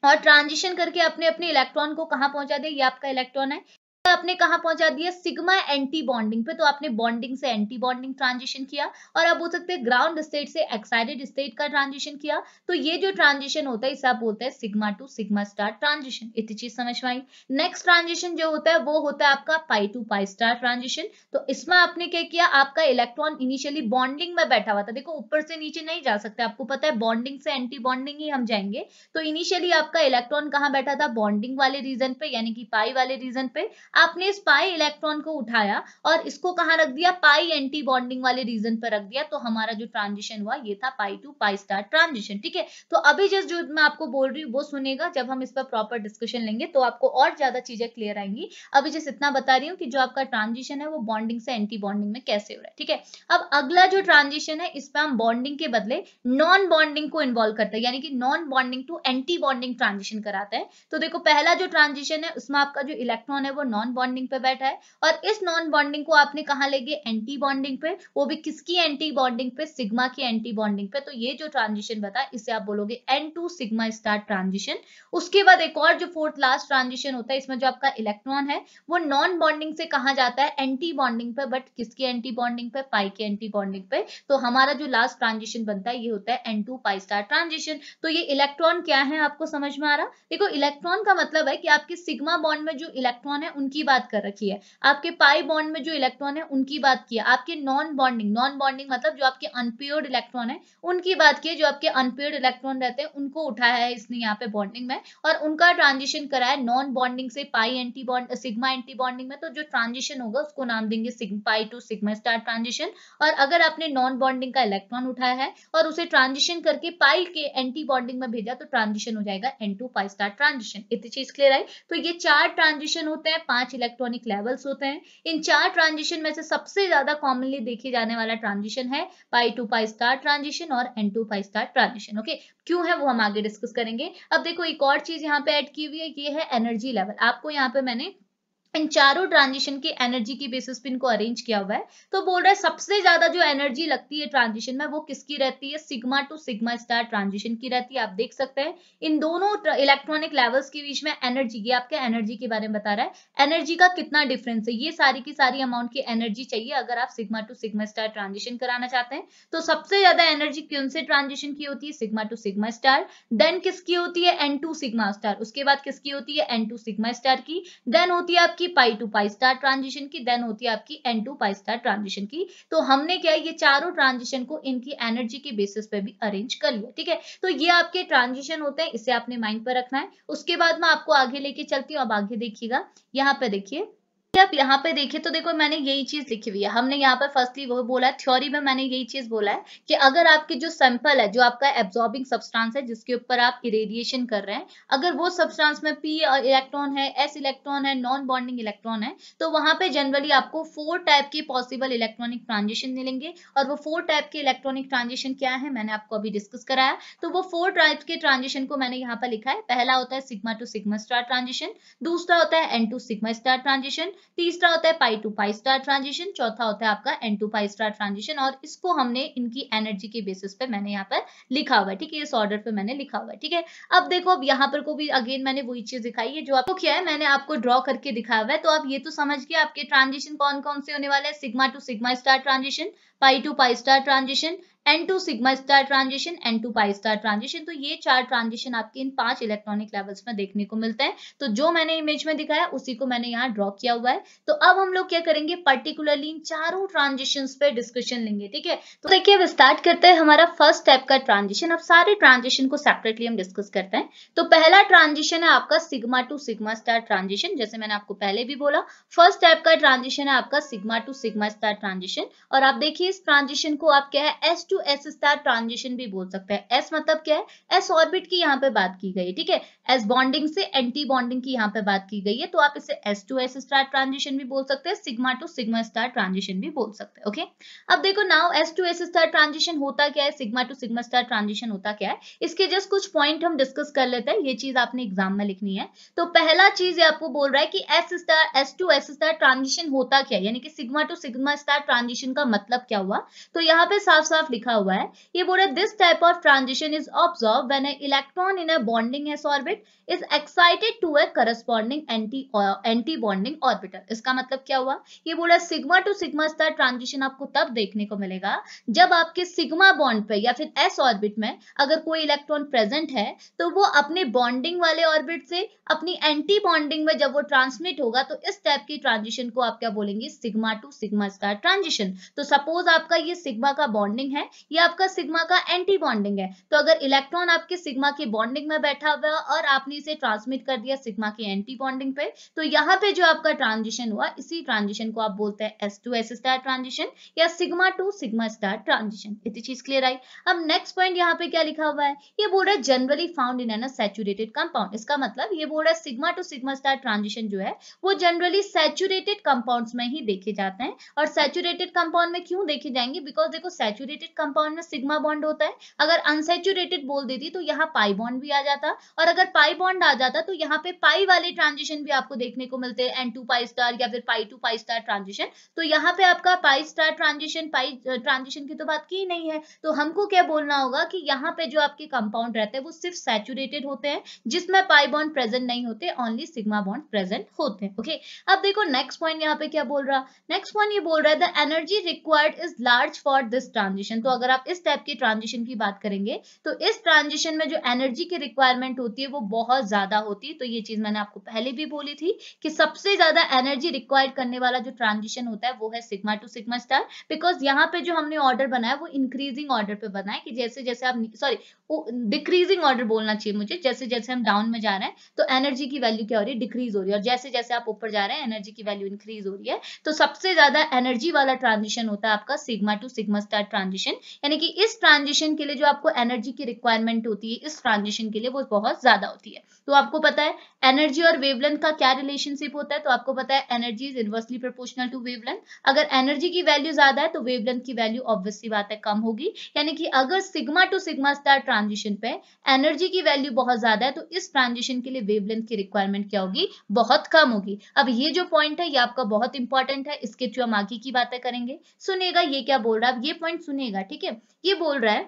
और ट्रांजिशन करके अपने अपने इलेक्ट्रॉन को कहाँ पहुंचा दिया, ये आपका इलेक्ट्रॉन है, आपने कहाँ पहुंचा दिया, सिग्मा एंटी बॉन्डिंग पे, तो आपने बॉन्डिंग से एंटी बॉन्डिंग ट्रांजिशन किया। और आप बोल सकते हैं ग्राउंड स्टेट से एक्साइटेड स्टेट का ट्रांजिशन किया। तो ये जो ट्रांजिशन होता है इसे आप बोलते हैं sigma to sigma star transition. इतनी चीज समझ में आई। नेक्स्ट ट्रांजिशन जो होता है वो होता है आपका पाई टू पाई स्टार ट्रांजिशन। तो इसमें आपने क्या किया, आपका इलेक्ट्रॉन इनिशियली बॉन्डिंग में बैठा हुआ था, देखो ऊपर से नीचे नहीं जा सकते, आपको पता है बॉन्डिंग से एंटी बॉन्डिंग ही हम जाएंगे। तो इनिशियली आपका इलेक्ट्रॉन कहाँ बैठा था, बॉन्डिंग वाले रीजन पे, यानी कि पाई वाले रीजन पे। आपने इस पाई इलेक्ट्रॉन को उठाया और इसको कहां रख दिया, पाई एंटी बॉन्डिंग वाले रीजन पर रख दिया। तो हमारा जो ट्रांजिशन हुआ ये था पाई टू पाई स्टार ट्रांजिशन। ठीक है, तो अभी जस्ट जो मैं आपको बोल रही हूँ वो सुनेगा, जब हम इस पर प्रॉपर डिस्कशन लेंगे तो आपको और ज्यादा चीजें क्लियर आएंगी। अभी जस्ट इतना बता रही हूँ कि जो आपका ट्रांजिशन है वो बॉन्डिंग से एंटी बॉन्डिंग में कैसे हो रहा है। ठीक है, अब अगला जो ट्रांजिशन है इस पर हम बॉन्डिंग के बदले नॉन बॉन्डिंग को इन्वॉल्व करते हैं, यानी कि non bonding to anti bonding transition कराते हैं। तो देखो पहला जो ट्रांजिशन है उसमें आपका जो इलेक्ट्रॉन है वो नॉन बॉन्डिंग पे बैठा है, और इस नॉन बॉन्डिंग को आपने कहां ले गए, एंटी बॉन्डिंग पे, वो भी किसकी एंटी बॉन्डिंग पे, सिग्मा की एंटी बॉन्डिंग पे। तो ये जो ट्रांजिशन बता इसे आप बोलोगे N2 सिग्मा स्टार ट्रांजिशन। उसके बाद एक और जो फोर्थ लास्ट ट्रांजिशन होता है, इसमें जो आपका इलेक्ट्रॉन है वो नॉन बॉन्डिंग से कहा जाता है एंटी बॉन्डिंग पे, बट किसकी एंटी बॉन्डिंग पे, पाई की एंटी बॉन्डिंग पे। तो हमारा जो लास्ट ट्रांजिशन बनता है ये होता है N2 पाई स्टार ट्रांजिशन। तो ये इलेक्ट्रॉन क्या है आपको समझ में आ रहा, देखो इलेक्ट्रॉन का मतलब है कि आपके सिग्मा बॉन्ड में जो इलेक्ट्रॉन है उनकी बात कर रखी है, आपके पाई बॉन्ड में जो इलेक्ट्रॉन है उनकी बात की है, आपके नॉन बॉन्डिंग मतलब जो आपके अनपेयर्ड इलेक्ट्रॉन है उनकी बात की है, जो आपके अनपेयर्ड इलेक्ट्रॉन रहते हैं उनको उठाया है इसने यहाँ पे बॉन्डिंग में, और उनका ट्रांजिशन कराया नॉन बॉन्डिंग से pi anti bond sigma anti bonding में। तो जो ट्रांजिशन होगा उसको नाम देंगे pi to sigma star transition. और अगर आपने नॉन बॉन्डिंग का इलेक्ट्रॉन उठाया है और उसे ट्रांजिशन करके पाई के एंटी बॉन्डिंग में भेजा तो ट्रांजिशन हो जाएगा N2 पाई स्टार ट्रांजिशन। इतनी चीज क्लियर आई। तो ये 4 ट्रांजिशन होते हैं, 5 इलेक्ट्रॉनिक लेवल्स होते हैं। इन 4 ट्रांजिशन में से सबसे ज्यादा कॉमनली देखे जाने वाला ट्रांजिशन है पाई टू पाई स्टार ट्रांजिशन और N2 pi star transition. Okay, क्यों है वो हम आगे डिस्कस करेंगे। अब देखो एक और चीज यहाँ पे ऐड की हुई है, ये है एनर्जी लेवल। आपको यहाँ पे मैंने इन चारों ट्रांजिशन की एनर्जी की बेसिस पे इनको अरेंज किया हुआ है। तो बोल रहा है सबसे ज्यादा जो एनर्जी लगती है ट्रांजिशन में वो किसकी रहती है, sigma to sigma star transition की रहती है। आप देख सकते हैं इन दोनों इलेक्ट्रॉनिक लेवल्स के बीच में एनर्जी, ये आपके एनर्जी के बारे में बता रहा है, एनर्जी का कितना डिफरेंस है, ये सारी की सारी अमाउंट की एनर्जी चाहिए अगर आप sigma to sigma star transition कराना चाहते हैं। तो सबसे ज्यादा एनर्जी कौन से ट्रांजिशन की होती है, sigma to sigma star. Then किसकी होती है, N2 सिग्मा स्टार। उसके बाद किसकी होती है, N2 सिग्मा स्टार की। देन होती है आपकी पाई टू पाई स्टार ट्रांजिशन की। देन होती है आपकी N2 पाई स्टार ट्रांजिशन की। तो हमने क्या है, ये चारों ट्रांजिशन को इनकी एनर्जी के बेसिस पे भी अरेंज कर लिया। ठीक है, तो ये आपके ट्रांजिशन होते हैं, इसे आपने माइंड पर रखना है। उसके बाद मैं आपको आगे लेके चलती हूँ। अब आगे देखिएगा, यहाँ पे देखिए, आप यहाँ पे देखिए तो देखो मैंने यही चीज लिखी हुई है। हमने यहाँ पर फर्स्टली वो बोला है, थ्योरी में मैंने यही चीज बोला है कि अगर आपके जो सैंपल है, जो आपका एब्जॉर्बिंग सब्सटेंस है जिसके ऊपर आप इरेडिएशन कर रहे हैं, अगर वो सब्सटेंस में p इलेक्ट्रॉन है, s इलेक्ट्रॉन है, नॉन बॉन्डिंग इलेक्ट्रॉन है, तो वहां पे जनरली आपको 4 टाइप के पॉसिबल इलेक्ट्रॉनिक ट्रांजिशन मिलेंगे। और वो 4 टाइप के इलेक्ट्रॉनिक ट्रांजिशन क्या है मैंने आपको अभी डिस्कस कराया। तो वो 4 टाइप के ट्रांजिशन को मैंने यहाँ पर लिखा है। पहला होता है sigma to sigma star transition, दूसरा होता है N2 सिग्मा स्टार ट्रांजिशन, तीसरा होता है पाई टू पाई स्टार ट्रांजिशन, चौथा होता है आपका N2 पाई स्टार ट्रांजिशन। और इसको हमने इनकी एनर्जी के बेसिस पे मैंने यहाँ पर लिखा हुआ है। ठीक है, इस ऑर्डर पे मैंने लिखा हुआ है। ठीक है, अब देखो अब यहाँ पर को भी अगेन मैंने वही चीज दिखाई है जो आपको क्या है, मैंने आपको ड्रॉ करके दिखाया हुआ है। तो आप ये तो समझ गए आपके ट्रांजिशन कौन कौन से होने वाले हैं, sigma to sigma star transition, pi to pi star transition, N2 sigma star transition, N2 pi star transition. तो ये 4 ट्रांजिशन आपके इन 5 इलेक्ट्रॉनिक लेवल्स में देखने को मिलते हैं। तो जो मैंने इमेज में दिखाया उसी को मैंने यहाँ ड्रॉ किया हुआ है। तो अब हम लोग क्या करेंगे, पर्टिकुलरली इन चारों ट्रांजिशंस पे डिस्कशन लेंगे। ठीक है, तो देखिए अब स्टार्ट करते हैं हमारा फर्स्ट टाइप का ट्रांजिशन। अब सारे ट्रांजिशन को सेपरेटली हम डिस्कस करते हैं। तो पहला ट्रांजिशन है आपका sigma to sigma star transition. जैसे मैंने आपको पहले भी बोला, फर्स्ट टाइप का ट्रांजिशन है आपका sigma to sigma star transition. और आप देखिए इस ट्रांजिशन को आप क्या है, S to S star transition भी बोल सकते हैं। S मतलब क्या है, S ऑर्बिट की यहाँ पे बात की गई है। ठीक है, S बॉन्डिंग से एंटी बॉन्डिंग की यहाँ पे बात की गई है, तो आप इसे S to S star transition भी बोल सकते हैं, sigma to sigma star transition भी बोल सकते हैं। ओके, अब देखो now S to S star transition होता क्या है, sigma to sigma star transition होता क्या है, इसके जस्ट कुछ पॉइंट हम डिस्कस कर लेते हैं। ये चीज आपने एग्जाम में लिखनी है। तो पहला चीज आपको बोल रहा है कि S to S star transition होता क्या है, यानी कि sigma to sigma star transition का मतलब क्या हुआ, तो यहाँ पे साफ साफ लिखा हुआ है, ये बोल रहा है this type of transition is observe when a electron in a bonding s orbit is excited to a corresponding anti bonding orbital. इसका मतलब क्या हुआ, ये बोल रहा है sigma to sigma star transition आपको तब देखने को मिलेगा जब आपके सिग्मा बॉन्ड पे या फिर s ऑर्बिट में अगर कोई इलेक्ट्रॉन प्रेजेंट है तो वो अपने बॉन्डिंग वाले ऑर्बिट से अपनी एंटी बॉन्डिंग में जब वो ट्रांसमिट होगा तो इस टाइप की ट्रांजिशन को आप क्या बोलेंगे, sigma to sigma star transition. तो सपोज आपका ये सिग्मा का बॉन्डिंग है, ये आपका सिग्मा का एंटी बॉन्डिंग है, तो अगर इलेक्ट्रॉन आपके सिग्मा के बॉन्डिंग में बैठा हुआ और आपने इसे ट्रांसमिट कर दिया सिग्मा की एंटी बॉन्डिंग पे, तो यहाँ पे जो आपका ट्रांजिशन हुआ इसी ट्रांजिशन को आप बोलते हैं s to s star transition या sigma to sigma star transition. इतनी चीज क्लियर आई। अब नेक्स्ट पॉइंट यहाँ पे क्या लिखा हुआ है, ये बोल रहा है generally found in an saturated compound. इसका मतलब ये बोल रहा है sigma to sigma star transition जो है वो जनरली सैचुरेटेड कंपाउंड्स में ही देखे जाते हैं। और सैचुरेटेड कंपाउंड में क्यों देखे जाएंगे, बिकॉज देखो सैचुरेटेड कंपाउंड में सिग्मा बॉन्ड होता है, अगर अनसैचुरेटेड बोल देती तो यहाँ पाई बॉन्ड भी आ जाता, और अगर पाई बॉन्ड आ जाता तो यहाँ पे पाई वाले ट्रांजिशन भी आपको देखने को मिलते हैं, n2 पाई स्टार या फिर पाई टू पाई स्टार ट्रांजिशन। तो यहाँ पे आपका पाई स्टार ट्रांजिशन, पाई ट्रांजिशन की तो बात की नहीं है, तो हमको क्या बोलना होगा कि यहाँ पे जो आपके कंपाउंड रहते हैं वो सिर्फ सैचुरेटेड होते हैं जिसमें पाई बॉन्ड प्रेजेंट नहीं होते, ओनली सिग्मा बॉन्ड प्रेजेंट होते हैं। ओके, अब देखो नेक्स्ट पॉइंट यहाँ पे क्या बोल रहा, नेक्स्ट पॉइंट ये बोल रहा है the energy required is large for this transition. तो अगर आप इस टाइप की ट्रांजिशन की बात करेंगे तो इस ट्रांजिशन में जो एनर्जी की रिक्वायरमेंट होती है वो बहुत ज्यादा होती है। तो ये चीज मैंने आपको पहले भी बोली थी कि सबसे ज्यादा एनर्जी रिक्वायर्ड करने वाला जो ट्रांजिशन होता है वो है sigma to sigma star, because यहाँ पे जो हमने ऑर्डर बनाया वो इंक्रीजिंग ऑर्डर पे बनाया कि जैसे जैसे आप सॉरी डिक्रीजिंग ऑर्डर बोलना चाहिए मुझे, जैसे जैसे हम डाउन में जा रहे हैं तो एनर्जी की वैल्यू क्या हो रही है, डिक्रीज हो रही है, और जैसे जैसे आप ऊपर जा रहे हैं एनर्जी की वैल्यू इंक्रीज हो रही है। तो सबसे ज्यादा एनर्जी वाला ट्रांजिशन होता है आपका sigma to sigma star transition, यानी कि इस ट्रांजिशन के लिए जो आपको एनर्जी की रिक्वायरमेंट होती है इस ट्रांजिशन के लिए वो बहुत ज्यादा होती है। तो आपको पता है एनर्जी और वेवलेंथ का क्या रिलेशनशिप होता है, तो आपको पता है energy is inversely proportional to wavelength. अगर एनर्जी की वैल्यू ज्यादा है तो वेवलेंथ की वैल्यू ऑब्वियसली बात है कम होगी, यानी कि अगर sigma to sigma star transition पे एनर्जी की वैल्यू बहुत ज्यादा है तो इस ट्रांजिशन के लिए वेवलेंथ की रिक्वायरमेंट क्या होगी, बहुत कम होगी। अब ये जो पॉइंट है ये आपका बहुत इंपॉर्टेंट है, इसके थ्रू हम आगे की बातें करेंगे। सुनिएगा ये क्या बोल रहा है, ये पॉइंट सुनिएगा, ठीक है। ये बोल रहा है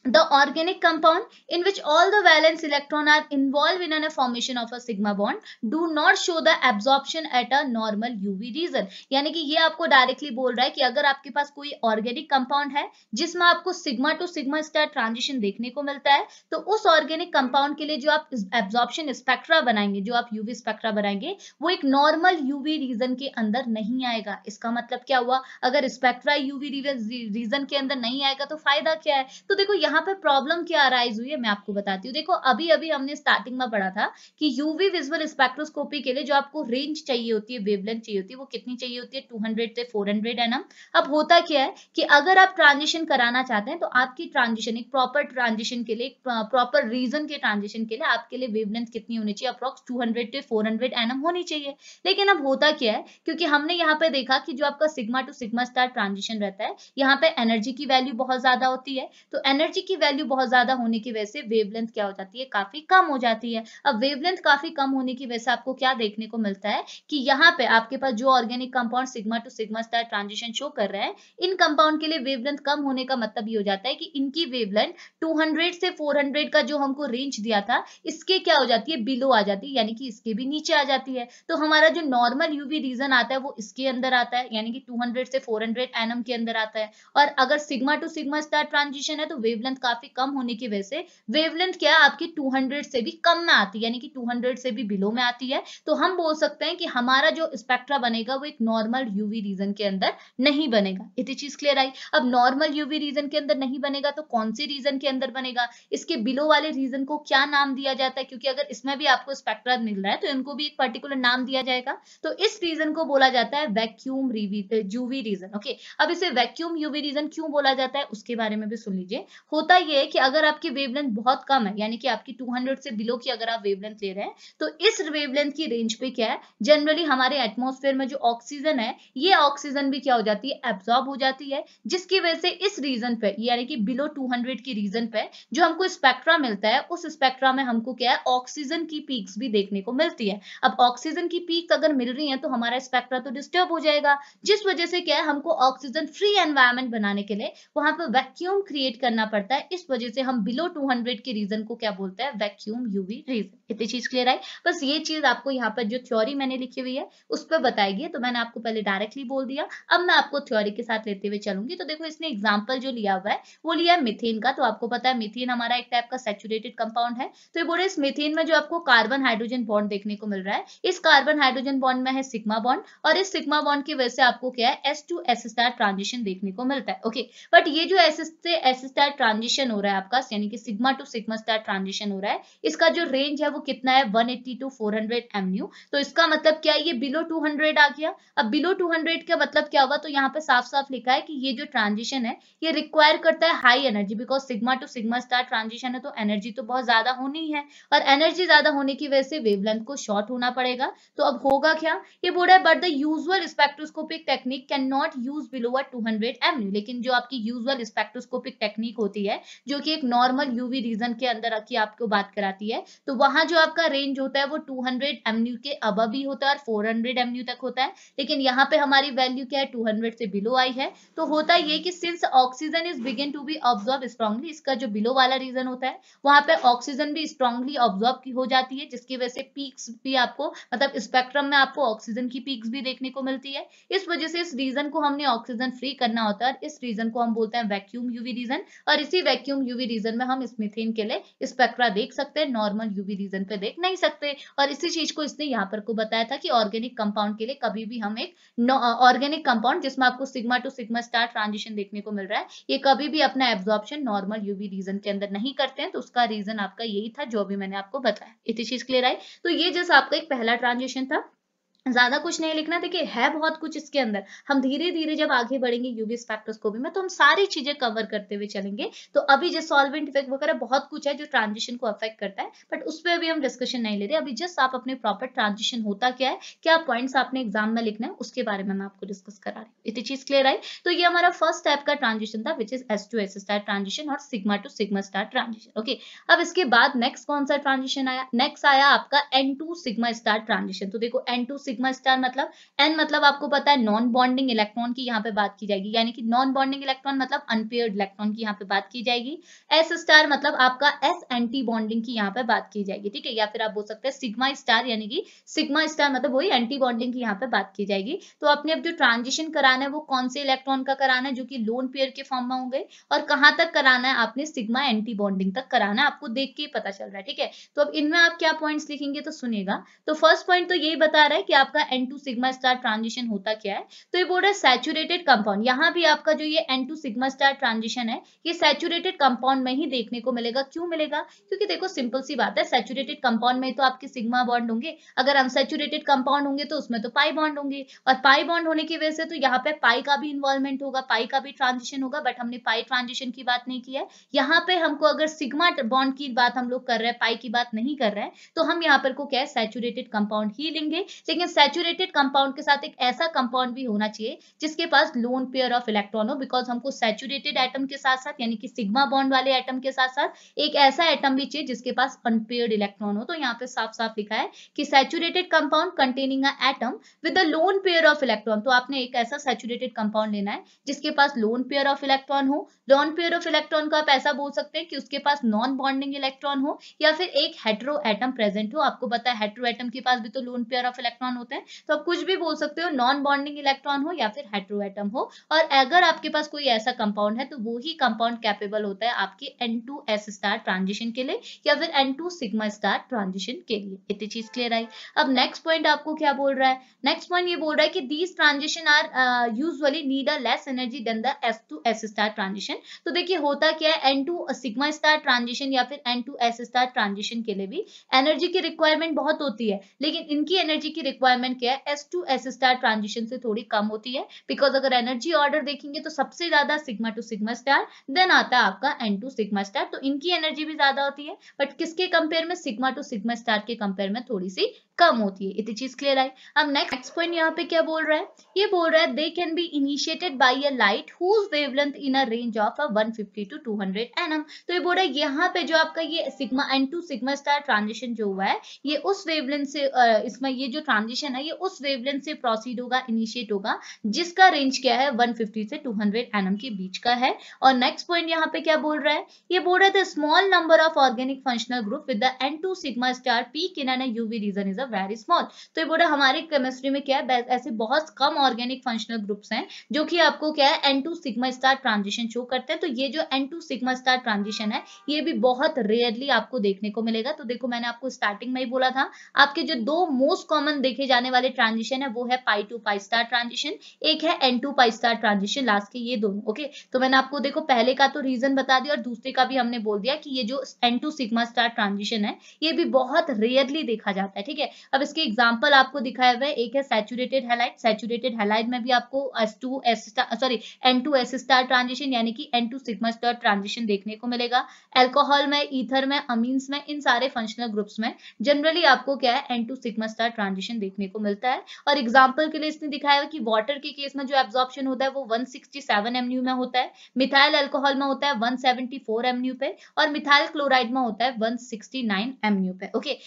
the organic compound in which all the valence electron are involved in a formation of a sigma bond do not show the absorption at a normal UV region। यानी कि ये आपको डायरेक्टली बोल रहा है कि अगर आपके पास कोई ऑर्गेनिक कंपाउंड है जिसमें आपको sigma to sigma star transition देखने को मिलता है तो उस ऑर्गेनिक कंपाउंड के लिए जो आप एब्जॉर्प्शन स्पेक्ट्रा बनाएंगे, जो आप यूवी स्पेक्ट्रा बनाएंगे वो एक नॉर्मल यूवी रीजन के अंदर नहीं आएगा। इसका मतलब क्या हुआ, अगर स्पेक्ट्रा यूवी रीजन के अंदर नहीं आएगा तो फायदा क्या है। तो देखो यहाँ पे प्रॉब्लम क्या अराइज हुई है मैं आपको बताती हूँ। देखो अभी अभी हमने स्टार्टिंग में पढ़ा था कि यूवी विजुअल स्पेक्ट्रोस्कोपी के लिए जो आपको रेंज चाहिए होती है, वेवलेंथ चाहिए होती है, वो कितनी चाहिए होती है, 200 से 400 nm। अब होता क्या है कि अगर आप ट्रांजिशन कराना चाहते हैं तो आपकी ट्रांजिशन एक प्रॉपर ट्रांजिशन के लिए, प्रॉपर रीजन के ट्रांजिशन के लिए आपके लिए वेवलेंथ कितनी होनी चाहिए, अप्रॉक्स 200 से 400 nm होनी चाहिए। लेकिन अब होता क्या है, क्योंकि हमने यहाँ पे देखा कि जो आपका sigma to sigma star transition रहता है यहाँ पे एनर्जी की वैल्यू बहुत ज्यादा होती है, तो एनर्जी की वैल्यू बहुत ज्यादा होने की वजह से वेवलेंथ क्या हो जाती है, काफी कम हो जाती है। अब वेवलेंथ काफी कम होने की वजह से आपको क्या देखने को मिलता है कि यहाँ पे आपके पास जो organic compound sigma to sigma star transition show कर रहे हैं इन कंपाउंड के लिए वेवलेंथ कम होने का मतलब ये हो जाता है कि इनकी वेवलेंथ 200 से 400 का जो हमको रेंज दिया था इसके क्या हो जाती है, बिलो आ जाती है, यानी कि इसके भी नीचे आ जाती है। तो हमारा जो नॉर्मल यूवी रीजन आता है वो इसके अंदर आता है, यानी कि 200 से 400 nm के अंदर आता है। और अगर sigma to sigma star transition है तो वेवलेंथ काफी कम होने की वजह से वेवलेंथ क्या है आपकी 200 से भी कम में आती है, यानी कि 200 से भी बिलो में आती है। तो हम बोल सकते हैं कि हमारा जो स्पेक्ट्रा बनेगा वो एक नॉर्मल यूवी रीजन के अंदर नहीं बनेगा। इतनी चीज क्लियर आई। अब नॉर्मल यूवी रीजन के अंदर नहीं बनेगा तो कौन से रीजन के अंदर बनेगा, इसके बिलो वाले रीजन को क्या नाम दिया जाता है, क्योंकि अगर इसमें भी आपको स्पेक्ट्रा मिल रहा है तो इनको भी एक पर्टिकुलर नाम दिया जाएगा। तो इस रीजन को बोला जाता है वैक्यूम यूवी रीजन। ओके, अब इसे वैक्यूम यूवी रीजन क्यों बोला जाता है उसके बारे में भी सुन लीजिए। होता ये है कि अगर आपकी वेवलेंथ बहुत कम है, यानी कि आपकी 200 से बिलो की अगर आप वेवलेंथ ले रहे हैं, तो इस वेवलेंथ की रेंज पे क्या है, जनरली हमारे एटमॉस्फेयर में जो ऑक्सीजन है, ये ऑक्सीजन भी क्या हो जाती है, एब्जॉर्ब हो जाती है, जिसकी वजह से इस रीजन पे, यानी कि बिलो 200 की रीजन पे जो हमको स्पेक्ट्रा मिलता है, उस स्पेक्ट्रा में हमको क्या है, ऑक्सीजन की पीक्स भी देखने को मिलती है। अब ऑक्सीजन की पीक अगर मिल रही है तो हमारा स्पेक्ट्रा तो डिस्टर्ब हो जाएगा, जिस वजह से क्या है, हमको ऑक्सीजन फ्री एनवायरनमेंट बनाने के लिए वहां पर वैक्यूम क्रिएट करना पड़ता है। इस वजह से हम बिलो 200 के रीजन को क्या बोलते हैं, वैक्यूम यूवी रीजन। इतनी चीज क्लियर है? बस ये चीज आपको यहाँ पर जो थ्योरी मैंने लिखी हुई है उस पर बताएगी, तो मैंने आपको पहले डायरेक्टली बोल दिया, अब मैं आपको थ्योरी के साथ लेते हुए चलूंगी। तो देखो इसने एग्जाम्पल जो लिया हुआ है वो लिया है मीथेन का। तो आपको पता है मीथेन हमारा एक टाइप का सैचुरेटेड कंपाउंड है। तो ये बोल रहे इस मीथेन में जो आपको कार्बन हाइड्रोजन बॉन्ड देखने को मिल रहा है, इस कार्बन हाइड्रोजन बॉन्ड में है सिग्मा बॉन्ड, और इस सिग्मा बॉन्ड की वजह से आपको क्या है, S2S स्टार ट्रांजिशन देखने को मिलता है। ओके, बट ये जो S से S स्टार ट्रांजिशन हो रहा है आपका, यानी कि sigma to sigma star transition हो रहा है, इसका जो रेंज है वो कितना है, 180 टू 400 MU। तो इसका मतलब क्या है, ये बिलो 200 आ गया। अब बिलो 200 का मतलब क्या हुआ, तो यहाँ पे साफ साफ लिखा है कि ये जो ट्रांजिशन है ये रिक्वायर करता है high energy, because sigma to sigma star transition है तो एनर्जी तो बहुत ज्यादा होनी है, और एनर्जी ज्यादा होने की वजह से वेवलेंथ को शॉर्ट होना पड़ेगा। तो अब होगा क्या, ये बोल रहा है but the usual spectroscopic technique can not use below 200 MU। लेकिन जो आपकी यूजुअल स्पेक्ट्रोस्कोपिक टेक्निक होती है, जो कि एक नॉर्मल यूवी रीजन के अंदर रखी आपको बात कराती है, तो वहां जो आपका रेंज होता है वो 200 MU के अबव भी होता है और 400 MU तक होता है। लेकिन यहाँ पे हमारी वैल्यू क्या है, 200 से बिलो आई है। तो होता ये कि since oxygen is begin to be absorb strongly, इसका जो बिलो वाला रीजन होता है वहां पे ऑक्सीजन भी स्ट्रांगली ऑब्जॉर्ब की हो जाती है, जिसकी वजह से पीक्स भी आपको, मतलब स्पेक्ट्रम में आपको ऑक्सीजन की पीक्स भी देखने को मिलती है। इस वजह से इस रीजन को हमने ऑक्सीजन फ्री करना होता है, इस रीजन को हम बोलते हैं वैक्यूम यूवी रीजन। और इसी वैक्यूम यूवी रीजन में हम इस मीथेन के लिए स्पेक्ट्रा देख सकते हैं, नॉर्मल यूवी रीजन पे देख नहीं सकते। और इसी चीज को इसने यहाँ पर को बताया था कि ऑर्गेनिक कंपाउंड के लिए कभी भी हम एक ऑर्गेनिक कंपाउंड जिसमें आपको sigma to sigma star transition देखने को मिल रहा है, ये कभी भी अपना एब्जॉर्प्शन नॉर्मल यूवी रीजन के अंदर नहीं करते हैं। तो उसका रीजन आपका यही था जो भी मैंने आपको बताया। इतनी चीज क्लियर आई? तो ये जैसा आपका एक पहला ट्रांजिशन था, ज्यादा कुछ नहीं लिखना। देखिए है बहुत कुछ इसके अंदर, हम धीरे धीरे जब आगे बढ़ेंगे यूवी स्पेक्ट्रोस्कोपी में तो हम सारी चीजें कवर करते हुए चलेंगे। तो अभी जो सॉल्वेंट इफेक्ट वगैरह बहुत कुछ है जो ट्रांजिशन को अफेक्ट करता है, बट उस पर अभी हम डिस्कशन नहीं ले रहे। अभी जस्ट आप अपने प्रॉपर ट्रांजिशन होता क्या है, क्या पॉइंट्स आपने एग्जाम में लिखना है, उसके बारे में मैं आपको डिस्कस करा रही हूँ। इतनी चीज क्लियर आई? तो ये हमारा फर्स्ट टाइप का ट्रांजिशन था, which is S2S star transition और sigma to sigma star transition. Okay, अब इसके बाद नेक्स्ट कौन सा ट्रांजिशन आया, नेक्स्ट आया आपका N2 सिग्मा स्टार ट्रांजिशन। तो देखो N2 सिग्मा स्टार मतलब N मतलब आपको पता है नॉन बॉन्डिंग इलेक्ट्रॉन की यहाँ पे बात की जाएगी, यानी कि नॉन बॉन्डिंग इलेक्ट्रॉन मतलब अनपेयर्ड इलेक्ट्रॉन की यहाँ पे बात की जाएगी। S स्टार मतलब आपका S एंटी बॉन्डिंग की यहाँ पे बात की जाएगी, ठीक है। या फिर आप बोल सकते हैं सिग्मा स्टार, यानी कि सिग्मा स्टार मतलब वही एंटी बॉन्डिंग की यहाँ पे बात की जाएगी। तो आपने अब जो ट्रांजिशन कराना है वो कौन से इलेक्ट्रॉन का कराना है, जो कि लोन पेयर के फॉर्म में होंगे, और कहाँ तक कराना है, आपने सिग्मा एंटी बॉन्डिंग तक कराना है। आपको देख के ही पता चल रहा है, ठीक है। तो अब इनमें आप क्या पॉइंट्स लिखेंगे तो सुनिएगा। तो फर्स्ट पॉइंट तो यही बता रहा है कि आपका N2 सिग्मा स्टार ट्रांजिशन होता क्या है। तो ये बोल रहा है सैचुरेटेड कंपाउंड, यहाँ भी आपका जो ये N2 सिग्मा स्टार ट्रांजिशन है ये सैचुरेटेड कंपाउंड में ही देखने को मिलेगा। क्यों मिलेगा? क्योंकि देखो सिंपल सी बात है, सैचुरेटेड कंपाउंड में तो आपके सिग्मा बॉन्ड होंगे, अगर अनसैचुरेटेड कंपाउंड होंगे तो उसमें तो पाई बॉन्ड होंगे, और पाई बॉन्ड होने की वजह से तो यहाँ पे पाई का भी इन्वॉल्वमेंट होगा, पाई का भी ट्रांजिशन होगा, बट हमने पाई ट्रांजिशन की बात नहीं की है। यहाँ पे हमको अगर सिग्मा बॉन्ड की बात हम लोग कर रहे हैं, पाई की बात नहीं कर रहे हैं, तो हम यहाँ पर को क्या है, सैचुरेटेड कंपाउंड ही लेंगे। लेकिन सैचुरेटेड कंपाउंड के साथ एक ऐसा कंपाउंड भी होना चाहिए जिसके पास लोन पेयर ऑफ इलेक्ट्रॉन हो, बिकॉज हमको सैचुरेटेड एटम के साथ साथ, यानी कि सिग्मा बॉन्ड वाले एटम के साथ साथ एक ऐसा एटम भी चाहिए जिसके पास अनपेयर्ड इलेक्ट्रॉन हो। तो यहाँ पे साफ साफ लिखा है कि saturated compound containing a atom with the lone pair of electron. तो आपने एक ऐसा सैचुरेटेड कंपाउंड लेना है जिसके पास लोन पेयर ऑफ इलेक्ट्रॉन हो। लोन पेयर ऑफ इलेक्ट्रॉन को आप ऐसा बोल सकते हैं कि उसके पास नॉन बॉन्डिंग इलेक्ट्रॉन हो, या फिर एक हेटेरो एटम प्रेजेंट हो। आपको पता है हेटेरो एटम के पास भी तो लोन पेयर ऑफ इलेक्ट्रॉन होते हैं, तो आप कुछ भी बोल सकते हो, नॉन बॉन्डिंग इलेक्ट्रॉन हो या फिर हेटेरो एटम हो। और अगर आपके पास कोई ऐसा कंपाउंड है तो वो ही कंपाउंड कैपेबल होता है आपके N2S स्टार ट्रांजिशन के लिए या फिर N2 सिग्मा स्टार ट्रांजिशन के लिए। इतनी चीज क्लियर आई? अब नेक्स्ट पॉइंट आपको क्या बोल रहा है, नेक्स्ट पॉइंट ये बोल रहा है कि these transition are usually need a less energy than the S2S star transition. तो देखिए होता क्या है, N2 सिग्मा स्टार ट्रांजिशन या फिर N2S स्टार ट्रांजिशन के लिए भी एनर्जी की रिक्वायरमेंट बहुत होती है, लेकिन इनकी एनर्जी की रिक्वायरमेंट रिक्वायरमेंट क्या है, S2S स्टार ट्रांजिशन से थोड़ी कम होती है, बिकॉज अगर एनर्जी ऑर्डर देखेंगे तो सबसे ज्यादा sigma to sigma star, then आता है आपका N2 सिग्मा स्टार, तो इनकी एनर्जी भी ज्यादा होती है, बट किसके कंपेयर में, सिग्मा टू सिग्मा स्टार के कंपेयर में थोड़ी सी कम होती है। इतनी चीज क्लियर आई। अब नेक्स्ट पॉइंट यहाँ पे क्या बोल रहा है, ये बोल रहा है they can be initiated by a light whose wavelength in a range of 150 to 200 nm। तो ये बोल रहा है यहाँ पे जो आपका ये sigma N2 sigma star transition जो हुआ है, ये उस वेवलेंथ से इसमें ये जो ट्रांजिशन है ये उस वेवलेंथ से प्रोसीड होगा, इनिशिएट होगा, जिसका रेंज क्या है 150 से 200 nm के बीच का है। और नेक्स्ट पॉइंट यहाँ पे क्या बोल रहा है, ये बोल रहा है the small number of organic functional group with the N2 sigma star peak in an UV region is a very small. तो ये बोल रहा है हमारी केमिस्ट्री में क्या है, ऐसे बहुत कम ऑर्गेनिक फंक्शनल ग्रुप्स हैं जो कि आपको क्या है N2 sigma star transition show करते हैं। तो ये जो N2 सिग्मा स्टार ट्रांजिशन है ये भी बहुत रेयरली आपको देखने को मिलेगा। तो देखो मैंने आपको स्टार्टिंग में ही बोला था, आपके जो दो मोस्ट कॉमन देखे जाने वाले ट्रांजिशन है वो है पाई टू पाई स्टार ट्रांजिशन, एक है N2 pi star transition, last के ये दोनों। ओके, तो मैंने आपको देखो पहले का तो रीजन बता दिया और दूसरे का भी हमने बोल दिया कि ये जो N2 सिग्मा स्टार ट्रांजिशन है ये भी बहुत रेयरली देखा जाता है। ठीक है, अब इसके एग्जांपल आपको दिखाया हुआ है, एक है सैचुरेटेड हैलाइड, सैचुरेटेड हैलाइड में भी आपको N2S स्टार ट्रांजिशन यानी कि N2 सिग्मा स्टार ट्रांजिशन देखने को मिलेगा। अल्कोहल में, ईथर में, अमीन्स में, इन सारे फंक्शनल ग्रुप्स में जनरली आपको क्या है N2 सिग्मा स्टार ट्रांजिशन देखने को मिलता है। और एग्जांपल के लिए इसने दिखाया है कि वाटर के केस में जो एब्जॉर्प्शन होता है वो 167 MU में होता है, मिथाइल अल्कोहल में होता है 174 MU पे, और मिथाइल क्लोराइड में होता है 169 MU पे। ओके,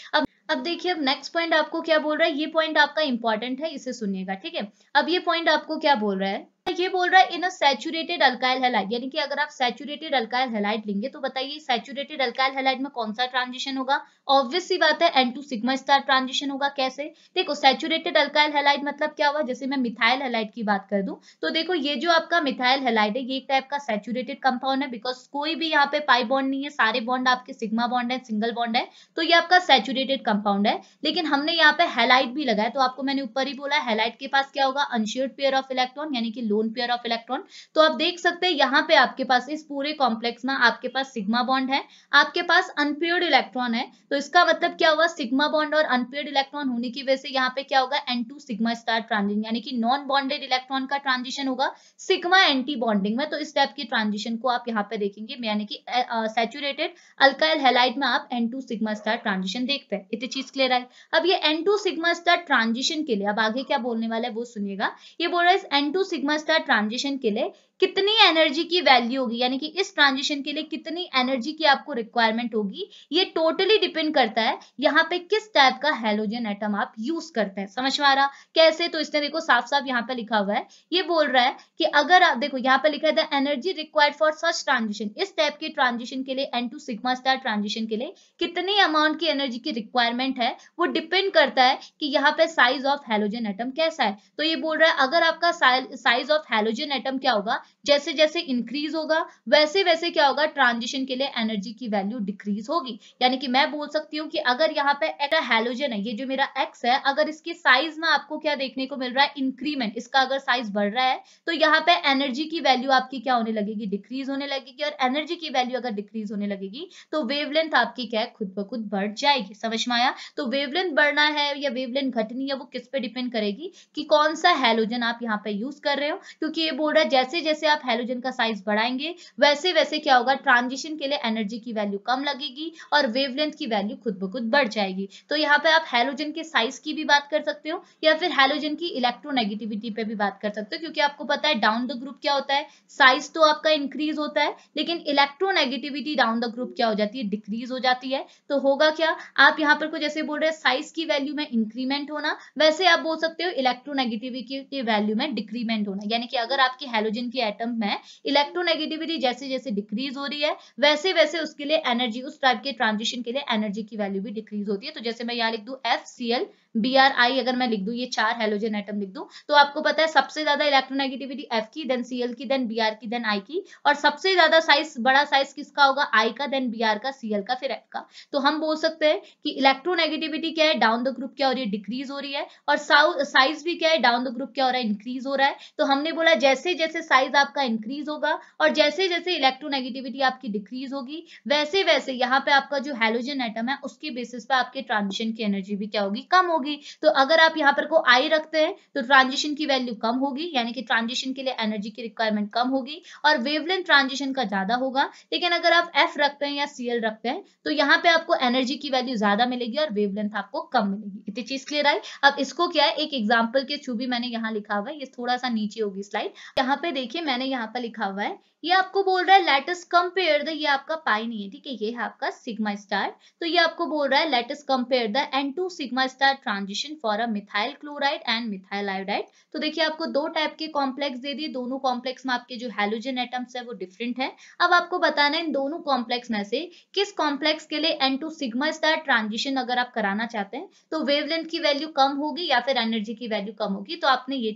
अब देखिए, अब नेक्स्ट पॉइंट आपको क्या बोल रहा है, ये पॉइंट आपका इंपॉर्टेंट है, इसे सुनिएगा। ठीक है, अब ये पॉइंट आपको क्या बोल रहा है, ये बोल रहा है इन अ सैचुरेटेड अल्काइल हैलाइड, यानी कि अगर आप सैचुरेटेड अल्काइल हैलाइड लेंगे तो बताइए सैचुरेटेड अल्काइल हैलाइड में कौन सा ट्रांजिशन होगा, ऑब्वियस सी बात है N2 सिग्मा स्टार ट्रांजिशन होगा। कैसे, देखो सैचुरेटेड अल्काइल हैलाइड मतलब क्या हुआ, जैसे मैं मिथाइल हैलाइड की बात कर दूं तो देखो ये जो आपका मिथाइल हैलाइड है ये एक टाइप का सैचुरेटेड कंपाउंड है, बिकॉज कोई भी यहाँ पे पाई बॉन्ड नहीं है, सारे बॉन्ड आपके सिग्मा बॉन्ड है, सिंगल बॉन्ड है, तो ये आपका सैचुरेटेड कंपाउंड है। लेकिन हमने यहाँ पे हैलाइड भी लगाया, तो आपको मैंने ऊपर ही बोला हैलाइड के पास क्या होगा, अनशेयर्ड पेयर ऑफ इलेक्ट्रॉन यानी कि लोन पेयर ऑफ इलेक्ट्रॉन। तो आप देख सकते हैं यहाँ पे आपके पास इस पूरे कॉम्प्लेक्स में आपके पास सिग्मा बॉन्ड है, आपके पास अनपेयर्ड इलेक्ट्रॉन है, तो इसका मतलब क्या हुआ, सिग्मा बॉन्ड और अनपेयर्ड इलेक्ट्रॉन होने की वजह से यहाँ पे क्या होगा N2 सिग्मा स्टार ट्रांजिशन यानी कि नॉन बॉन्डेड इलेक्ट्रॉन का ट्रांजिशन होगा सिग्मा एंटी बॉन्डिंग में। तो इस टाइप की ट्रांजिशन को आप यहाँ पे देखेंगे, यानी कि सैचुरेटेड अल्काइल हैलाइड में आप N2 सिग्मा स्टार ट्रांजिशन देखते हैं। इतनी चीज क्लियर है। अब ये N2 सिग्मा स्टार ट्रांजिशन के लिए अब आगे क्या बोलने वाला है वो सुनिएगा। ये बोल रहा है इस N2 सिग्मा स्टार ट्रांजिशन के लिए कितनी एनर्जी की वैल्यू होगी, यानी कि इस ट्रांजिशन के लिए कितनी एनर्जी की आपको रिक्वायरमेंट होगी, ये टोटली डिपेंड करता है यहाँ पे किस टाइप का हैलोजन एटम आप यूज करते हैं। समझ में आ रहा कैसे, तो इसने देखो साफ साफ यहाँ पे लिखा हुआ है, ये बोल रहा है कि अगर आप देखो यहाँ पे लिखा है the energy required for such transition, इस टाइप के ट्रांजिशन के लिए N2 सिग्मा स्टार ट्रांजिशन के लिए कितनी अमाउंट की एनर्जी की रिक्वायरमेंट है वो डिपेंड करता है कि यहाँ पे साइज ऑफ हैलोजन एटम कैसा है। तो ये बोल रहा है अगर आपका साइज ऑफ हैलोजन एटम क्या होगा, जैसे जैसे इंक्रीज होगा वैसे वैसे क्या होगा, ट्रांजिशन के लिए एनर्जी की वैल्यू डिक्रीज होगी। यानी कि मैं बोल सकती हूँ कि अगर यहाँ पे एक हैलोजन है, ये जो मेरा एक्स है, अगर इसके साइज में आपको क्या देखने को मिल रहा है, इंक्रीमेंट, इसका अगर साइज बढ़ रहा है तो यहाँ पे एनर्जी की वैल्यू आपकी क्या होने लगेगी, डिक्रीज होने लगेगी। और एनर्जी की वैल्यू अगर डिक्रीज होने लगेगी तो वेवलेंथ आपकी क्या है, खुद ब खुद बढ़ जाएगी। समझ में आया। तो वेवलेंथ बढ़ना है या वेवलेंथ घटनी है वो किस पे डिपेंड करेगी कि कौन सा हैलोजन आप यहाँ पे यूज कर रहे हो, क्योंकि ये बोल रहा है जैसे जैसे आप हैलोजन का साइज बढ़ाएंगे वैसे वैसे क्या होगा, ट्रांजिशन के लिए एनर्जी की वैल्यू कम लगेगी और वेवलेंथ की वैल्यू खुद ब खुद बढ़ जाएगी। तो यहाँ पे आप हैलोजन के साइज की भी बात कर सकते हो या फिर हैलोजन की इलेक्ट्रोनेगेटिविटी पे भी बात कर सकते हो, क्योंकि आपको पता है डाउन द ग्रुप क्या होता है, साइज तो आपका इंक्रीज होता है लेकिन इलेक्ट्रोनेगेटिविटी डाउन द ग्रुप क्या हो जाती है, डिक्रीज हो जाती है। तो होगा क्या, आप यहाँ पर को जैसे बोल रहे हैं साइज की वैल्यू में इंक्रीमेंट होना, वैसे आप बोल सकते हो इलेक्ट्रोनेगेटिविटी की वैल्यू में डिक्रीमेंट होना। यानी कि अगर आपकी हैलोजन की एटम में इलेक्ट्रोनेगेटिविटी जैसे जैसे डिक्रीज हो रही है वैसे वैसे उसके लिए एनर्जी, उस टाइप के ट्रांजिशन के लिए एनर्जी की वैल्यू भी डिक्रीज होती है। तो जैसे मैं यहाँ लिख दूं FCl BrI, अगर मैं लिख दूं ये 4 हैलोजन एटम लिख दूं तो आपको पता है सबसे ज्यादा इलेक्ट्रोनेगेटिविटी F की, देन Cl की, देन Br की, देन I की, और सबसे ज्यादा साइज, बड़ा साइज किसका होगा, I का, देन Br का, Cl का, फिर F का। तो हम बोल सकते हैं कि इलेक्ट्रोनेगेटिविटी क्या है, डाउन द ग्रुप क्या हो रही है, डिक्रीज हो रही है, और साइज भी क्या है, डाउन द ग्रुप क्या हो रहा है, इंक्रीज हो रहा है। तो हमने बोला जैसे जैसे साइज आपका इंक्रीज होगा और जैसे जैसे इलेक्ट्रोनेगेटिविटी आपकी डिक्रीज होगी वैसे वैसे यहाँ पे आपका जो हैलोजन एटम है उसके बेसिस पे आपके ट्रांजिशन की एनर्जी भी क्या होगी, कम होगी। होगी। तो अगर आप यहाँ पर को I रखते हैं तो ट्रांजिशन की वैल्यू कम होगी, यानी कि ट्रांजिशन के लिए एनर्जी की रिक्वायरमेंट कम होगी और वेवलेंथ ट्रांजिशन का ज्यादा होगा। लेकिन अगर आप F रखते हैं या Cl रखते हैं तो यहाँ पे आपको एनर्जी की वैल्यू ज्यादा मिलेगी और वेवलेंथ आपको कम मिलेगी। इतनी चीज क्लियर आई। अब इसको क्या है, एक एग्जाम्पल के थ्रू भी मैंने यहाँ लिखा हुआ है, ये थोड़ा सा नीचे होगी स्लाइड। यहाँ पे देखिए मैंने यहाँ पर लिखा हुआ है, ये आपको बोल रहा है लेट अस कंपेयर द, ये आपका पाई नहीं है, ठीक है, ये है आपका सिग्मा स्टार। तो ये आपको बोल रहा है let us compare the N2 sigma star transition for a methyl chloride and methyl iodide. तो देखिए आपको दो टाइप के कॉम्प्लेक्स दे दिए, दोनों कॉम्प्लेक्स में आपके जो हैलोजन एटम्स है वो डिफरेंट है। अब आपको बताना है इन दोनों कॉम्प्लेक्स में से किस कॉम्प्लेक्स के लिए N2 सिग्मा स्टार ट्रांजिशन अगर आप कराना चाहते हैं तो वेवलेंथ की वैल्यू कम होगी या फिर एनर्जी की वैल्यू कम होगी। तो आपने ये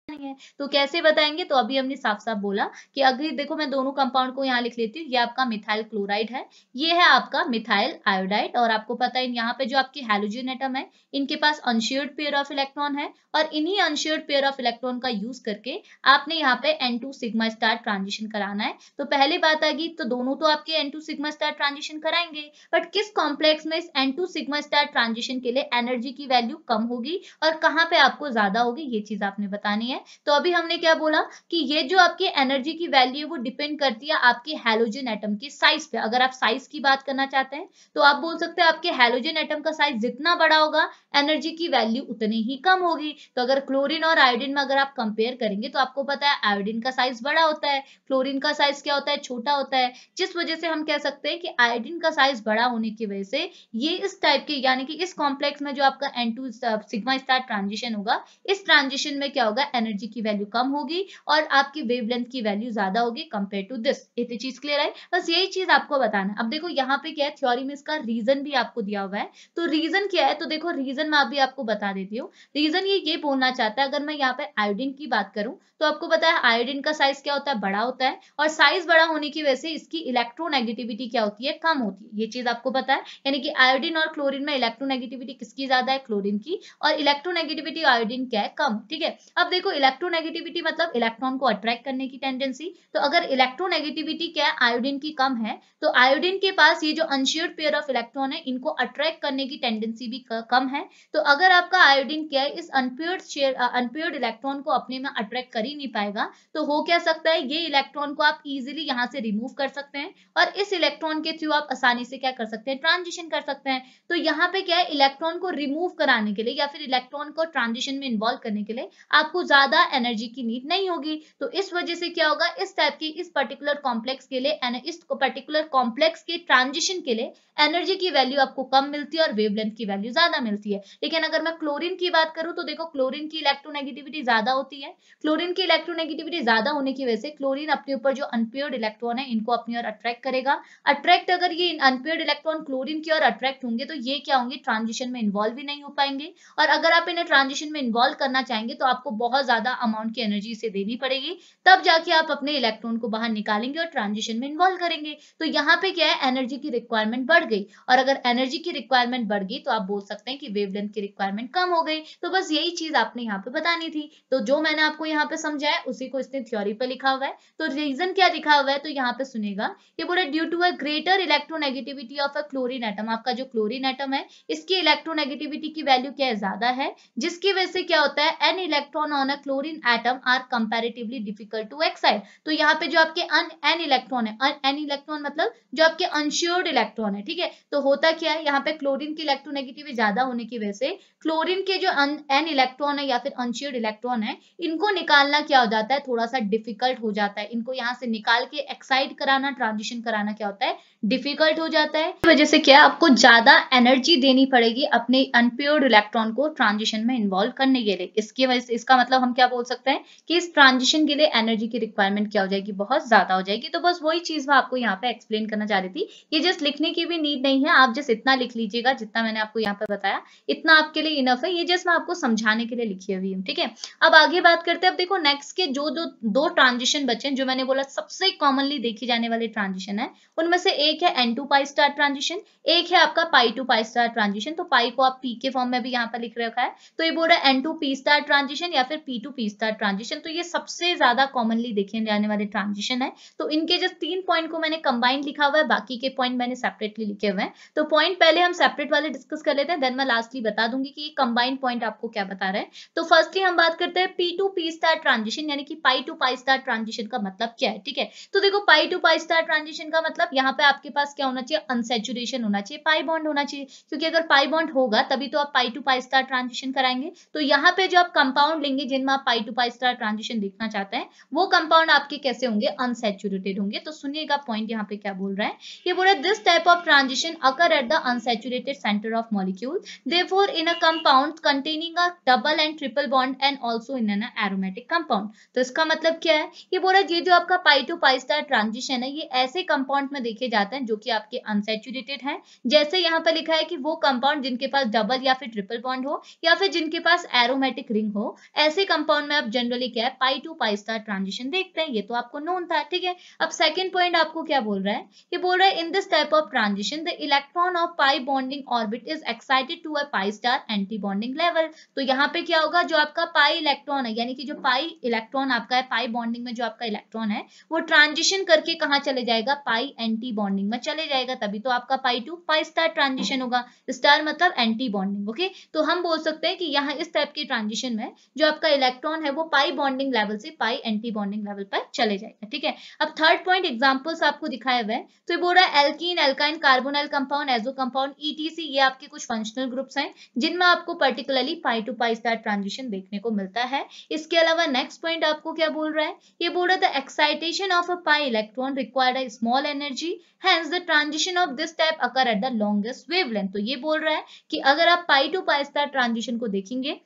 नहीं है तो कैसे बताएंगे, तो अभी हमने साफ साफ बोला कि अगर देखो मैं दोनों कंपाउंड को यहाँ लिख लेती हूँ, ये आपका मिथाइल क्लोराइड है, ये है आपका मिथाइल आयोडाइड। और आपको पता है यहाँ पे जो आपके हैलोजन एटम है इनके पास अनशेयर्ड पेयर ऑफ इलेक्ट्रॉन है और इन्हीं अनशेयर्ड पेयर ऑफ इलेक्ट्रॉन का यूज करके आपने यहाँ पे N2 सिग्मा स्टार ट्रांजिशन कराना है। तो पहली बात आ गई, तो दोनों तो आपके N2 सिग्मा स्टार ट्रांजिशन कराएंगे, बट किस कॉम्प्लेक्स में इस N2 सिग्मा स्टार ट्रांजिशन के लिए एनर्जी की वैल्यू कम होगी और कहाँ पे आपको ज्यादा होगी, ये चीज आपने बतानी है। तो अभी हमने क्या बोला कि ये जो आपकी एनर्जी की वैल्यू है वो डिपेंड करती है आपके हैलोजन एटम की साइज पे। अगर आप साइज की बात करना चाहते हैं तो आप बोल सकते हैं आपके हैलोजन एटम का साइज जितना बड़ा होगा एनर्जी की वैल्यू उतनी ही कम होगी। तो अगर क्लोरीन और आयोडीन में अगर आप कंपेयर करेंगे तो आपको पता है आयोडीन का साइज बड़ा होता है, क्लोरीन का साइज क्या होता है, छोटा होता है, जिस वजह से हम कह सकते हैं कि आयोडीन का साइज बड़ा होने की वजह से ये इस टाइप के यानी कि इस कॉम्प्लेक्स में जो आपका N2 सिग्मा स्टार ट्रांजिशन होगा, इस ट्रांजिशन में क्या होगा, एनर्जी की वैल्यू कम होगी और आपकी वेवलेंथ की वैल्यू ज्यादा होगी कंपेयर टू दिस। इतनी चीज क्लियर है, बस यही चीज आपको बताना है। अब देखो यहाँ पे क्या है, थ्योरी में इसका रीजन भी आपको दिया हुआ है। तो रीजन क्या है, तो देखो रीजन मैं अभी आपको बता देती हूँ। रीजन ये बोलना चाहता है, अगर मैं यहाँ पे आयोडीन की बात करूं तो आपको पता है आयोडीन का साइज क्या होता है, बड़ा होता है, और साइज बड़ा होने की वजह से इसकी इलेक्ट्रोनेगेटिविटी क्या होती है, कम होती है। ये चीज आपको पता है, यानी कि आयोडीन और क्लोरीन में इलेक्ट्रोनेगेटिविटी किसकी ज्यादा है, क्लोरीन की, और इलेक्ट्रोनेगेटिविटी आयोडीन क्या है, कम। ठीक है, अब देखो इलेक्ट्रोनेगेटिविटी मतलब इलेक्ट्रॉन को अट्रैक्ट करने की टेंडेंसी। तो अगर इलेक्ट्रोनेगेटिविटी क्या है, आयोडीन की कम है, तो आयोडीन के पास ये जो अनशेयर्ड पेयर ऑफ इलेक्ट्रॉन है इनको अट्रैक्ट करने की टेंडेंसी भी कम है। तो अगर आपका आयोडीन क्या है, इस अनपेयर्ड इलेक्ट्रॉन को अपने में अट्रैक्ट कर ही नहीं पाएगा, तो हो क्या सकता है, ये इलेक्ट्रॉन को आप इजीली यहाँ से रिमूव कर सकते हैं और इस इलेक्ट्रॉन के थ्रू आप आसानी से क्या कर सकते हैं, ट्रांजिशन कर सकते हैं। तो यहाँ पे क्या है, इलेक्ट्रॉन को रिमूव कराने के लिए या फिर इलेक्ट्रॉन को ट्रांजिशन में इन्वॉल्व करने के लिए आपको ज्यादा एनर्जी की नीड नहीं होगी। तो इस वजह से क्या होगा, इस टाइप की इस पर्टिकुलर कॉम्प्लेक्स के लिए इस पर्टिकुलर कॉम्प्लेक्स के ट्रांजिशन के लिए एनर्जी की वैल्यू आपको कम मिलती है और वेवलेंथ की वैल्यू ज्यादा मिलती है। लेकिन अगर मैं क्लोरीन की बात करूं तो देखो क्लोरीन की इलेक्ट्रोनेगेटिविटी ज्यादा होती है। क्लोरीन की इलेक्ट्रोनेगेटिविटी ज्यादा होने की वजह से क्लोरीन अपने ऊपर जो अनपेयर्ड इलेक्ट्रॉन है इनको अपनी ओर अट्रैक्ट करेगा। अट्रैक्ट अगर ये अनपेयर्ड इलेक्ट्रॉन क्लोरीन की ओर अट्रैक्ट होंगे तो ये क्या होंगे, ट्रांजिशन में इन्वॉल्व भी नहीं हो पाएंगे। और अगर आप इन्हें ट्रांजिशन में इन्वॉल्व करना चाहेंगे तो आपको बहुत ज्यादा अमाउंट की एनर्जी इसे देनी पड़ेगी, तब जाके आप अपने इलेक्ट्रॉन को बाहर निकालेंगे और ट्रांजिशन में इन्वॉल्व करेंगे। तो यहाँ पे क्या है, एनर्जी की रिक्वायरमेंट बढ़ गई, और अगर एनर्जी की रिक्वायरमेंट बढ़ गई तो आप बोल सकते हैं कि वेवलेंथ की रिक्वायरमेंट कम हो गई। तो बस यही चीज आपने यहाँ पे बतानी थी। तो जो मैंने आपको यहाँ पे समझाया उसी को इसने थ्योरी पे लिखा हुआ है। तो रीजन क्या लिखा हुआ है, तो यहाँ पे सुनेगा, ये बोला due to a greater electronegativity of a chlorine atom, आपका जो क्लोरीन एटम है इसकी इलेक्ट्रोनेगेटिविटी की वैल्यू क्या है, ज्यादा है, जिसकी वजह से क्या होता है, N electron on a chlorine atom are comparatively difficult to excite. तो यहाँ पे जो आपके एन इलेक्ट्रॉन है, एन इलेक्ट्रॉन मतलब जो आपके अनश्योर्ड इलेक्ट्रॉन है, ठीक है, तो होता क्या है, यहाँ पे क्लोरीन की इलेक्ट्रोनेगेटिविटी ज्यादा होने की वजह से क्लोरीन के जो एन इलेक्ट्रॉन है या फिर अनश्योर्ड इलेक्ट्रॉन है इनको निकालना क्या हो जाता है, थोड़ा सा डिफिकल्ट हो जाता है। इनको यहाँ से निकाल के एक्साइट कराना, ट्रांजिशन कराना क्या होता है, डिफिकल्ट हो जाता है। इस वजह से क्या आपको ज्यादा एनर्जी देनी पड़ेगी अपने अनप्योर्ड इलेक्ट्रॉन को ट्रांजिशन में इन्वॉल्व करने के लिए। इसकी वजह से इसका मतलब हम क्या बोल सकते हैं कि इस ट्रांजिशन के लिए एनर्जी की रिक्वायरमेंट क्या हो जाएगी, बहुत ज्यादा हो जाएगी। तो बस वही चीज मैं आपको यहाँ पे एक्सप्लेन करना चाह रही थी। ये जस्ट लिखने की भी नीड नहीं है, आप जस्ट इतना लिख लीजिएगा जितना मैंने आपको यहाँ पे बताया, इतना आपके लिए इनफ है। ये जस्ट मैं आपको समझाने के लिए लिखी हुई हूँ, ठीक है। अब आगे बात करते हैं। अब देखो नेक्स्ट के जो दो ट्रांजिशन बचे, जो मैंने बोला सबसे कॉमनली देखी जाने वाले ट्रांजिशन है, उनमें से एक एक है n2 पाई स्टार ट्रांजिशन, एक है आपका पाई टू पाई स्टार ट्रांजिशन। तो पाई को आप p के फॉर्म में भी यहाँ पर लिख रखा है, तो ये बोल रहा है n2p स्टार ट्रांजिशन या फिर p2p स्टार ट्रांजिशन। तो ये सबसे ज्यादा कॉमनली देखे जाने वाले ट्रांजिशन है। तो इनके जो 3 पॉइंट को मैंने कंबाइंड लिखा हुआ है, बाकी के पॉइंट मैंने सेपरेटली लिखे हुए हैं। तो पॉइंट पहले हम सेपरेट वाले डिस्कस कर लेते हैं, देन मैं लास्टली बता दूंगी कि ये कंबाइंड पॉइंट आपको क्या बता रहे हैं। तो फर्स्टली हम बात करते हैं p2p स्टार ट्रांजिशन यानी कि पाई टू पाई स्टार ट्रांजिशन का मतलब क्या है। ठीक है, तो देखो पाई टू पाई स्टार ट्रांजिशन का मतलब यहाँ पे आपके पास क्या होना चाहिए, अनसैचुरेशन होना चाहिए, पाई बॉन्ड होना चाहिए, क्योंकि अगर पाई बॉन्ड होगा तभी तो आप पाई टू पाई स्टार ट्रांजिशन कराएंगे। तो यहाँ पे जो आप कंपाउंड लेंगे जिनमें आप पाई टू पाई स्टार ट्रांजिशन देखना चाहते हैं, वो कंपाउंड आपके कैसे होंगे, अनसैचुरेटेड होंगे। तो सुनिएगा पॉइंट यहाँ पे क्या बोल रहा है, ये बोल रहा है this type of transition occur at the unsaturated centre of molecule, therefore in a compound containing a double and triple bond and also in an aromatic compound. तो इसका मतलब क्या है, ये बोल रहा है ये जो आपका पाई टू पाई स्टार ट्रांजिशन है, ये ऐसे कंपाउंड में देखे जाते हैं जो कि आपके अनसैचुरेटेड हैं। जैसे यहाँ पे लिखा है कि वो कंपाउंड जिनके पास डबल या फिर ट्रिपल बॉन्ड हो या फिर जिनके पास एरोमेटिक रिंग हो, ऐसे कंपाउंड में आप जनरली क्या है, पाई टू पाई स्टार ट्रांजिशन देखते हैं। ये तो आपको नोन था। ठीक है, अब सेकंड पॉइंट आपको क्या बोल रहा है, ये बोल रहा है in this type of transition the electron of pi bonding orbit is excited to a pi star anti bonding level. तो यहाँ पे क्या होगा, जो आपका पाई इलेक्ट्रॉन है, यानी कि जो पाई इलेक्ट्रॉन आपका है, पाई बॉन्डिंग में जो आपका इलेक्ट्रॉन है वो ट्रांजिशन करके कहाँ चले जाएगा, पाई एंटी बॉन्डिंग में चले जाएगा, तभी तो आपका पाई टू पाई स्टार ट्रांजिशन होगा। स्टार मतलब एंटी बॉन्डिंग। ओके, तो हम बोल सकते हैं कि यहाँ इस टाइप की ट्रांजिशन में जो आपका इलेक्ट्रॉन है वो पाई बॉन्डिंग लेवल से पाई एंटी बॉन्डिंग लेवल पर चले जाएगा। ठीक है, अब थर्ड पॉइंट एग्जांपल्स आपको दिखाया हुआ है। तो ये बोल रहा है alkene, alkyne, carbonyl compound, azo compound, ETC, ये आपके कुछ फंक्शनल ग्रुप्स हैं जिनमें आपको particularly pi to pi star transition देखने को मिलता है। इसके अलावा नेक्स्ट पॉइंट आपको क्या बोल रहा है, ये बोल रहा है the excitation of a pi electron required a small energy, hence the transition of this type occur at the longest wavelength। तो ये बोल रहा है कि अगर आप पाई टू पाई स्टार ट्रांजिशन को देखेंगे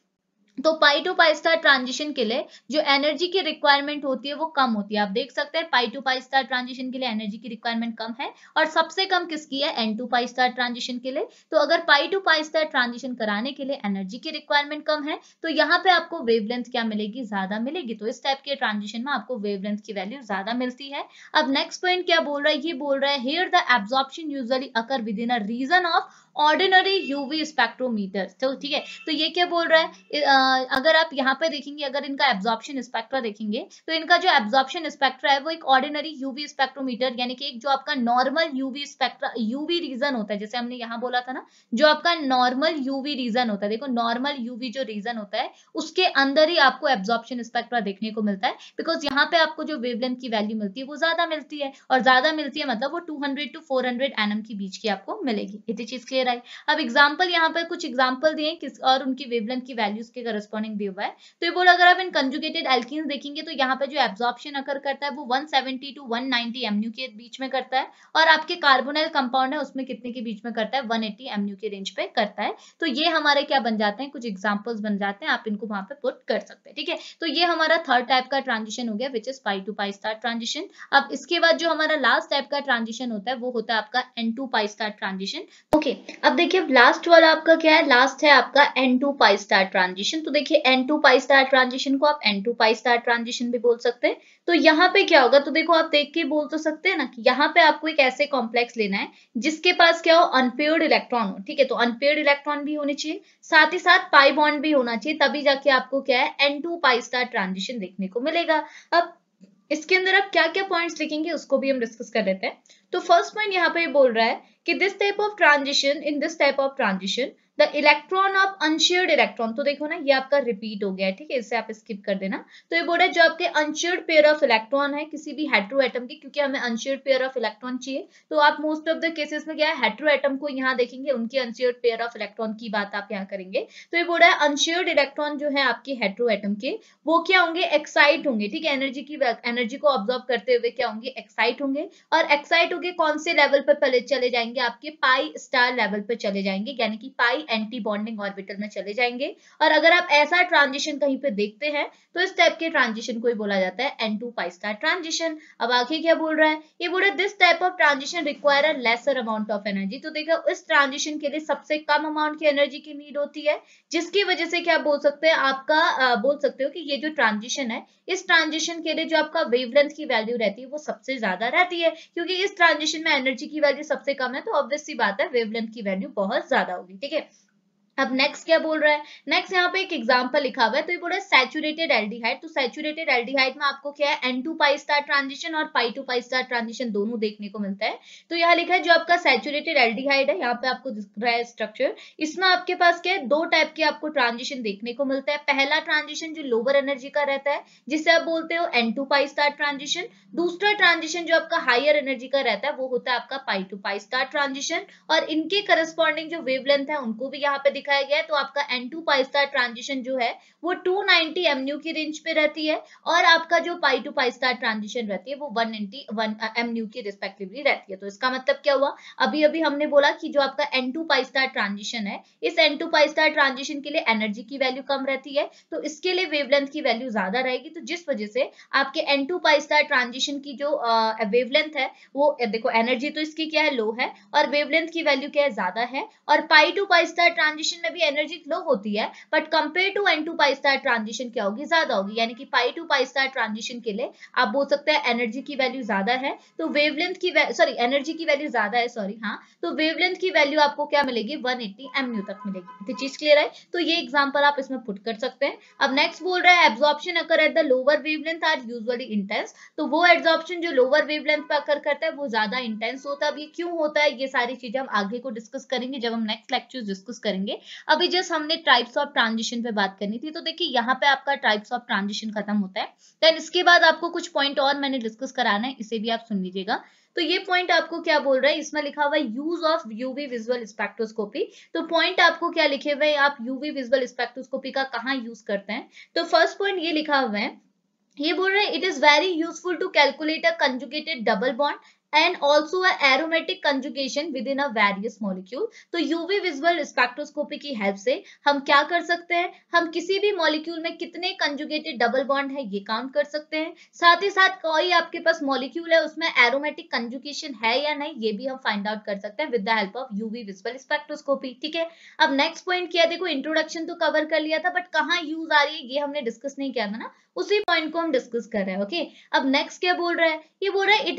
तो पाई टू पाई स्टार ट्रांजिशन के लिए जो एनर्जी की रिक्वायरमेंट होती है वो कम होती है। आप देख सकते हैं pi to pi star transition के लिए एनर्जी की रिक्वायरमेंट कम है, और सबसे कम किसकी है, N to pi star transition के लिए। तो अगर pi to pi star transition कराने के लिए एनर्जी की रिक्वायरमेंट कम है, तो यहाँ पे आपको वेवलेंथ क्या मिलेगी, ज्यादा मिलेगी। तो इस टाइप के ट्रांजिशन में आपको वेवलेंथ की वैल्यू ज्यादा मिलती है। अब नेक्स्ट पॉइंट क्या बोल रहा है, ये बोल रहा है here the absorption usually occur within a region of ordinary UV spectrometer. तो ठीक है, तो ये क्या बोल रहा है, अगर आप यहाँ पे देखेंगे, अगर इनका एब्जॉर्प्शन स्पेक्ट्रा देखेंगे, तो इनका जो एब्जॉर्प्शन स्पेक्ट्रा है वो एक ऑर्डिनरी यूवी स्पेक्ट्रोमीटर यानी कि एक जो आपका normal UV spectra, UV region होता है, जैसे हमने यहाँ बोला था ना, जो आपका नॉर्मल यूवी रीजन होता है, देखो नॉर्मल यूवी जो रीजन होता है उसके अंदर ही आपको एब्जॉर्प्शन स्पेक्ट्रा देखने को मिलता है, बिकॉज यहाँ पे आपको जो वेवलेंथ की वैल्यू मिलती है वो ज्यादा मिलती है, और ज्यादा मिलती है मतलब वो 200 to 400 nm की बीच की आपको मिलेगी। इतनी चीज क्लियर आई। अब एग्जांपल यहाँ पर कुछ एग्जांपल दिए किस और उनकी वेवलेंथ की वैल्यूज के करस्पॉन्डिंग दिया हुआ है। तो ये बोला अगर आप इन कंजुगेटेड एल्कीन्स देखेंगे तो यहाँ पे जो एब्जॉर्प्शन अकर करता है वो 170 to 190 MU के बीच में करता है, और आपके कार्बोनाइल कंपाउंड है उसमें कितने के बीच में करता है, 180 MU के रेंज पे करता है। तो ये हमारे क्या बन जाते हैं, कुछ एग्जांपल्स बन जाते हैं, आप इनको वहां पे पुट कर सकते हैं। ठीक है, तो ये हमारा थर्ड टाइप का ट्रांजिशन हो गया which is pi to pi star transition. अब इसके बाद जो हमारा लास्ट टाइप का ट्रांजिशन होता है वो होता है आपका N2 pi star transition. Okay, अब देखिए लास्ट वाला आपका क्या है, लास्ट है आपका N2 पाई स्टार ट्रांजिशन। तो देखिए N2 पाई स्टार ट्रांजिशन को आप N2 पाई स्टार ट्रांजिशन भी बोल सकते हैं। तो यहाँ पे क्या होगा, तो देखो आप देख के बोल तो सकते हैं ना कि यहाँ पे आपको एक ऐसे कॉम्प्लेक्स लेना है जिसके पास क्या हो, अनपेयर्ड इलेक्ट्रॉन हो। ठीक है, तो अनपेयर्ड इलेक्ट्रॉन भी होने चाहिए, साथ ही साथ पाई बॉन्ड भी होना चाहिए, तभी जाके आपको क्या है N2 पाई स्टार ट्रांजिशन देखने को मिलेगा। अब इसके अंदर आप क्या क्या पॉइंट्स लिखेंगे उसको भी हम डिस्कस कर लेते हैं। तो फर्स्ट पॉइंट यहाँ पे बोल रहा है कि this type of transition, in this type of transition the electron of unshared electron, तो देखो ना ये आपका रिपीट हो गया है। ठीक है, इसे आप स्किप कर देना। तो ये बोल रहा है जो आपके अनशेयर्ड पेयर ऑफ इलेक्ट्रॉन है किसी भी हेटेरो एटम के, क्योंकि हमें अनशेयर्ड पेयर ऑफ इलेक्ट्रॉन चाहिए, तो आप मोस्ट ऑफ द केसेस में क्या है, हेटेरो एटम को यहाँ देखेंगे, उनके अनशेयर्ड पेयर ऑफ इलेक्ट्रॉन की बात आप यहाँ करेंगे। तो ये बोल रहा है अनशेयर्ड इलेक्ट्रॉन जो है आपके हेटेरो एटम के, वो क्या होंगे, एक्साइट होंगे। ठीक है, एनर्जी को ऑब्जॉर्व करते हुए क्या होंगे, एक्साइट होंगे, और एक्साइट होके कौन से लेवल पर चले जाएंगे, आपके पाई स्टार लेवल पे चले जाएंगे, यानी कि पाई एंटी बॉन्डिंग ऑर्बिटल में चले जाएंगे। और अगर आप ऐसा ट्रांजिशन कहीं पे देखते हैं तो इस टाइप के ट्रांजिशन को ही बोला जाता है N2 pi star ट्रांजिशन। अब आगे क्या बोल रहा है, ये बोल रहा है this type of transition require a lesser amount of energy. तो देखो इस ट्रांजिशन के लिए सबसे कम अमाउंट की एनर्जी की नीड होती है, जिसकी वजह से क्या बोल सकते हैं, आपका बोल सकते हो कि ये जो ट्रांजिशन है, इस ट्रांजिशन के लिए जो आपका वेवलेंथ की वैल्यू रहती है वो सबसे ज्यादा रहती है, क्योंकि इस ट्रांजिशन में एनर्जी की वैल्यू सबसे कम है, तो ऑब्वियस सी बात है वेवलेंथ की वैल्यू बहुत ज्यादा होगी। ठीक है, अब नेक्स्ट क्या बोल रहा है, नेक्स्ट यहाँ पे एक एग्जांपल लिखा हुआ है, तो ये बोल रहा है सैचुरेटेड एल्डिहाइड। तो सैचुरेटेड एल्डिहाइड में आपको क्या है, N2 pi star ट्रांजिशन और pi to pi star transition दोनों देखने को मिलता है। तो यहाँ लिखा है जो आपका सैचुरेटेड एल्डिहाइड है, यहाँ पे आपको दिख रहा है स्ट्रक्चर, इसमें आपके पास क्या है, दो टाइप के आपको ट्रांजिशन देखने को मिलता है। पहला ट्रांजिशन जो लोअर एनर्जी का रहता है, जिसे आप बोलते हो N2 pi star ट्रांजिशन। दूसरा ट्रांजिशन जो आपका हायर एनर्जी का रहता है वो होता है आपका pi to pi star transition, और इनके करस्पॉन्डिंग जो वेवलेंथ है उनको भी यहाँ पे दिखाया गया है। तो आपका N2 pi star ट्रांजिशन जो है वो 290 MU की रेंज पे रहती है, और आपका जो pi to pi star transition रहती है वो 191 MU की रिस्पेक्टिवली रहती है। तो इसका मतलब क्या हुआ, अभी अभी हमने बोला कि जो आपका N2 pi star ट्रांजिशन है, इस N2 pi star ट्रांजिशन के लिए एनर्जी की वैल्यू कम रहती है, तो इसके लिए वेवलेंथ की वैल्यू ज्यादा रहेगी। तो जिस वजह से आपके N2 pi star ट्रांजिशन की जो वेवलेंथ है वो देखो, एनर्जी तो इसकी क्या है, लो है, और वेवलेंथ की वैल्यू क्या है, ज्यादा है। और pi to pi star transition में भी एनर्जी लो होती है, but compare to N2 pi star transition क्या होगी, ज्यादा होगी। यानी कि pi to pi star transition के लिए आप बोल सकते हैं एनर्जी की वैल्यू ज्यादा है, तो वेवलेंथ की सॉरी एनर्जी की वैल्यू ज्यादा है, सॉरी हाँ, तो वेवलेंथ की वैल्यू आपको क्या मिलेगी, 180 MU तक मिलेगी। तो चीज क्लियर है, तो ये एग्जांपल आप इसमें पुट कर सकते हैं। अब नेक्स्ट बोल रहा है absorption occur at the lower wavelength are usually intense. तो वो एब्जॉर्प्शन जो लोअर वेवलेंथ पे अकर करता है वो ज्यादा इंटेंस होता है। अब ये क्यों होता है, ये सारी चीजें हम आगे को डिस्कस करेंगे जब हम नेक्स्ट लेक्चर डिस्कस करेंगे। अभी जस्ट हमने टाइप्स ऑफ ट्रांजिशन पे बात करनी थी, तो देखिए यहाँ पे आपका टाइप्स ऑफ ट्रांजिशन खत्म होता है। देन इसके बाद आपको कुछ पॉइंट और मैंने डिस्कस कराना है, इसे भी आप सुन लीजिएगा। तो ये पॉइंट आपको क्या बोल रहा है, इसमें लिखा हुआ है use of UV visual spectroscopy. तो पॉइंट आपको क्या लिखे हुए हैं, आप यूवी विजुअल स्पेक्ट्रोस्कोपी का कहाँ यूज करते हैं। तो फर्स्ट पॉइंट ये लिखा हुआ है, ये बोल रहे हैं it is very useful to calculate a conjugated double bond and also a aromatic conjugation within a various molecule। तो यूवी विजुअल स्पेक्ट्रोस्कोपी की हेल्प से हम क्या कर सकते हैं, हम किसी भी मॉलिक्यूल में कितने कंजुगेटेड डबल बॉन्ड है ये काउंट कर सकते हैं। साथ ही साथ कोई आपके पास मॉलिक्यूल है उसमें एरोमेटिक कंजुगेशन है या नहीं, ये भी हम फाइंड आउट कर सकते हैं with the help of UV visual spectroscopy. ठीक है, अब नेक्स्ट पॉइंट क्या, देखो इंट्रोडक्शन तो कवर कर लिया था, बट कहाँ यूज आ रही है ये हमने डिस्कस नहीं किया था ना, उसी पॉइंट को हम डिस्कस कर रहे हैं। ओके, अब नेक्स्ट क्या बोल रहा है, ये बोल रहा है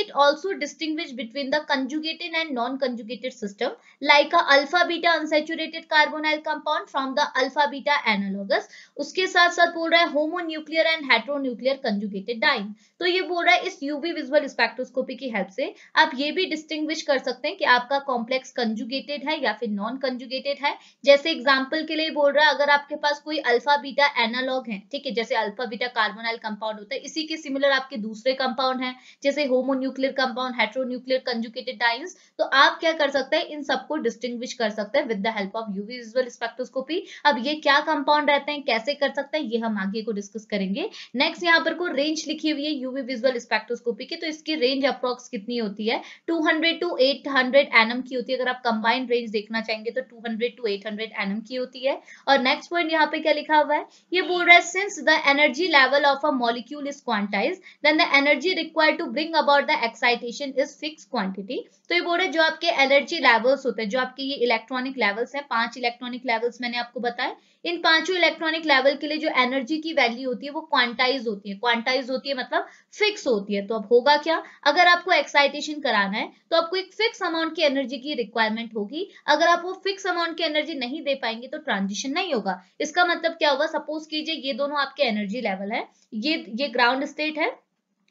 it also distinguish between the conjugated and non-conjugated system like a alpha beta unsaturated carbonyl compound from the alpha beta analogous। उसके साथ साथ बोल रहा है homonuclear and heteronuclear conjugated diene। तो ये बोल रहा है इस यूवी विजुअल स्पेक्ट्रोस्कोपी की हेल्प से आप ये भी डिस्टिंग्विश कर सकते हैं कि आपका कॉम्प्लेक्स कंजुगेटेड है या फिर नॉन कंजुगेटेड है। जैसे एग्जांपल के लिए बोल रहा है, अगर आपके पास कोई अल्फा बीटा एनालॉग है, ठीक है, जैसे अल्फा बीटा कार्बोनाइल कंपाउंड होता है, इसी के सिमिलर आपके दूसरे कंपाउंड हैं जैसे होमोन्यूक्लियर कंपाउंड, हेटेरोन्यूक्लियर कंजुगेटेड डाइन्स, तो आप क्या कर सकते हैं, इन सबको डिस्टिंग्विश कर सकते हैं with the help of UV visual spectroscopy. अब ये क्या कंपाउंड रहते हैं, कैसे कर सकते हैं, ये हम आगे को डिस्कस करेंगे। नेक्स्ट यहाँ पर को रेंज लिखी हुई है यूवी विजुअल स्पेक्ट्रोस्कोपी की, तो इसकी रेंज अप्रॉक्स कितनी होती है, 200 टू 800 एनएम की होती है। अगर आप कंबाइंड रेंज देखना चाहेंगे तो 200 टू 800 एनएम की होती है। और नेक्स्ट पॉइंट यहाँ पे क्या लिखा हुआ है, ये बोल रहा है since the energy level of a molecule is quantized then the energy required to bring about the excitation is fix quantity. तो ये बोल रहे जो आपके एनर्जी लेवल्स होते हैं, जो आपके ये इलेक्ट्रॉनिक लेवल्स हैं, 5 इलेक्ट्रॉनिक लेवल्स मैंने आपको बताया, इन पांचों इलेक्ट्रॉनिक लेवल के लिए जो एनर्जी की वैल्यू होती है वो क्वांटाइज होती है। क्वांटाइज होती है मतलब फिक्स होती है। तो अब होगा क्या, अगर आपको एक्साइटेशन कराना है तो आपको एक फिक्स अमाउंट की एनर्जी की रिक्वायरमेंट होगी। अगर आप वो फिक्स अमाउंट की एनर्जी नहीं दे पाएंगे तो ट्रांजिशन नहीं होगा। इसका मतलब क्या होगा, सपोज कीजिए ये दोनों आपके एनर्जी लेवल है, ये ग्राउंड स्टेट है,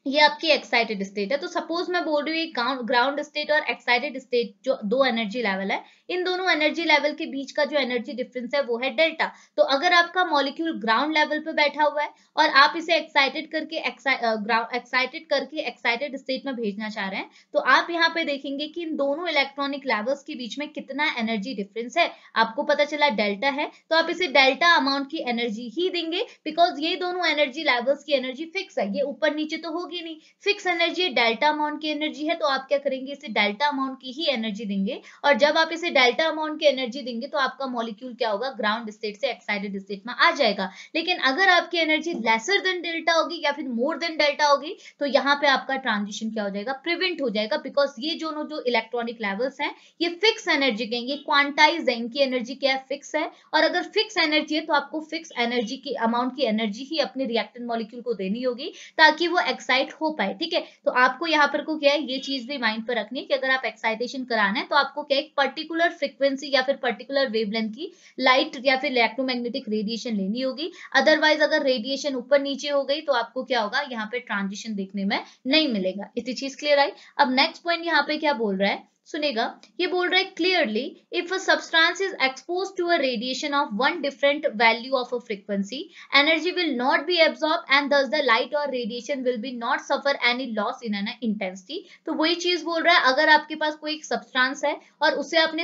ये आपकी एक्साइटेड स्टेट है। तो सपोज मैं बोल रही हूँ ग्राउंड स्टेट और एक्साइटेड स्टेट जो दो एनर्जी लेवल है, इन दोनों एनर्जी लेवल के बीच का जो एनर्जी डिफरेंस है वो है डेल्टा। तो अगर आपका मॉलिक्यूल ग्राउंड लेवल पे बैठा हुआ है और आप इसे एक्साइटेड करके एक्साइटेड स्टेट में भेजना चाह रहे हैं, तो आप यहाँ पे देखेंगे कि इन दोनों इलेक्ट्रॉनिक लेवल्स के बीच में कितना एनर्जी डिफरेंस है। आपको पता चला डेल्टा है, तो आप इसे डेल्टा अमाउंट की एनर्जी ही देंगे, बिकॉज ये दोनों एनर्जी लेवल्स की एनर्जी फिक्स है, ये ऊपर नीचे तो होगी नहीं, फिक्स एनर्जी डेल्टा अमाउंट की एनर्जी है, तो आप क्या करेंगे, इसे डेल्टा अमाउंट की ही एनर्जी देंगे। और जब आप इसे डेल्टा अमाउंट की एनर्जी देंगे तो आपका मॉलिक्यूल क्या होगा, ग्राउंड स्टेट से एक्साइटेड स्टेट में आ जाएगा। लेकिन अगर आपकी एनर्जी लेसर देन डेल्टा होगी या फिर मोर देन डेल्टा होगी तो यहाँ पे आपका ट्रांजिशन क्या हो जाएगा, प्रिवेंट हो जाएगा, बिकॉज ये दोनों जो इलेक्ट्रॉनिक लेवल्स हैं ये फिक्स एनर्जी के, ये क्वांटाइज है, इनकी एनर्जी क्या है, फिक्स है। और अगर फिक्स एनर्जी है तो आपको फिक्स एनर्जी की अमाउंट की एनर्जी ही अपने रिएक्टेंट मॉलिक्यूल को देनी होगी ताकि वो एक्साइट हो पाए। ठीक है, तो आपको यहाँ पर को क्या है, ये चीज भी माइंड पर रखनी है कि अगर आप एक्साइटेशन कराना है तो आपको क्या एक पर्टिकुलर फ्रीक्वेंसी या फिर पर्टिकुलर वेवलेंथ की लाइट या फिर इलेक्ट्रोमैग्नेटिक रेडिएशन लेनी होगी। अदरवाइज अगर रेडिएशन ऊपर नीचे हो गई तो आपको क्या होगा, यहाँ पे ट्रांजिशन देखने में नहीं मिलेगा। इतनी चीज क्लियर आई। अब नेक्स्ट पॉइंट यहाँ पे क्या बोल रहा है, सुनेगा, ये बोल रहा है clearly if a substance is expose to a radiation of one different value of a frequency energy will not be absorb and thus the light और radiation will be not suffer any loss in an intensity. तो वही चीज बोल रहा है, अगर आपके पास कोई एक सब्सटेंस है और उसे आपने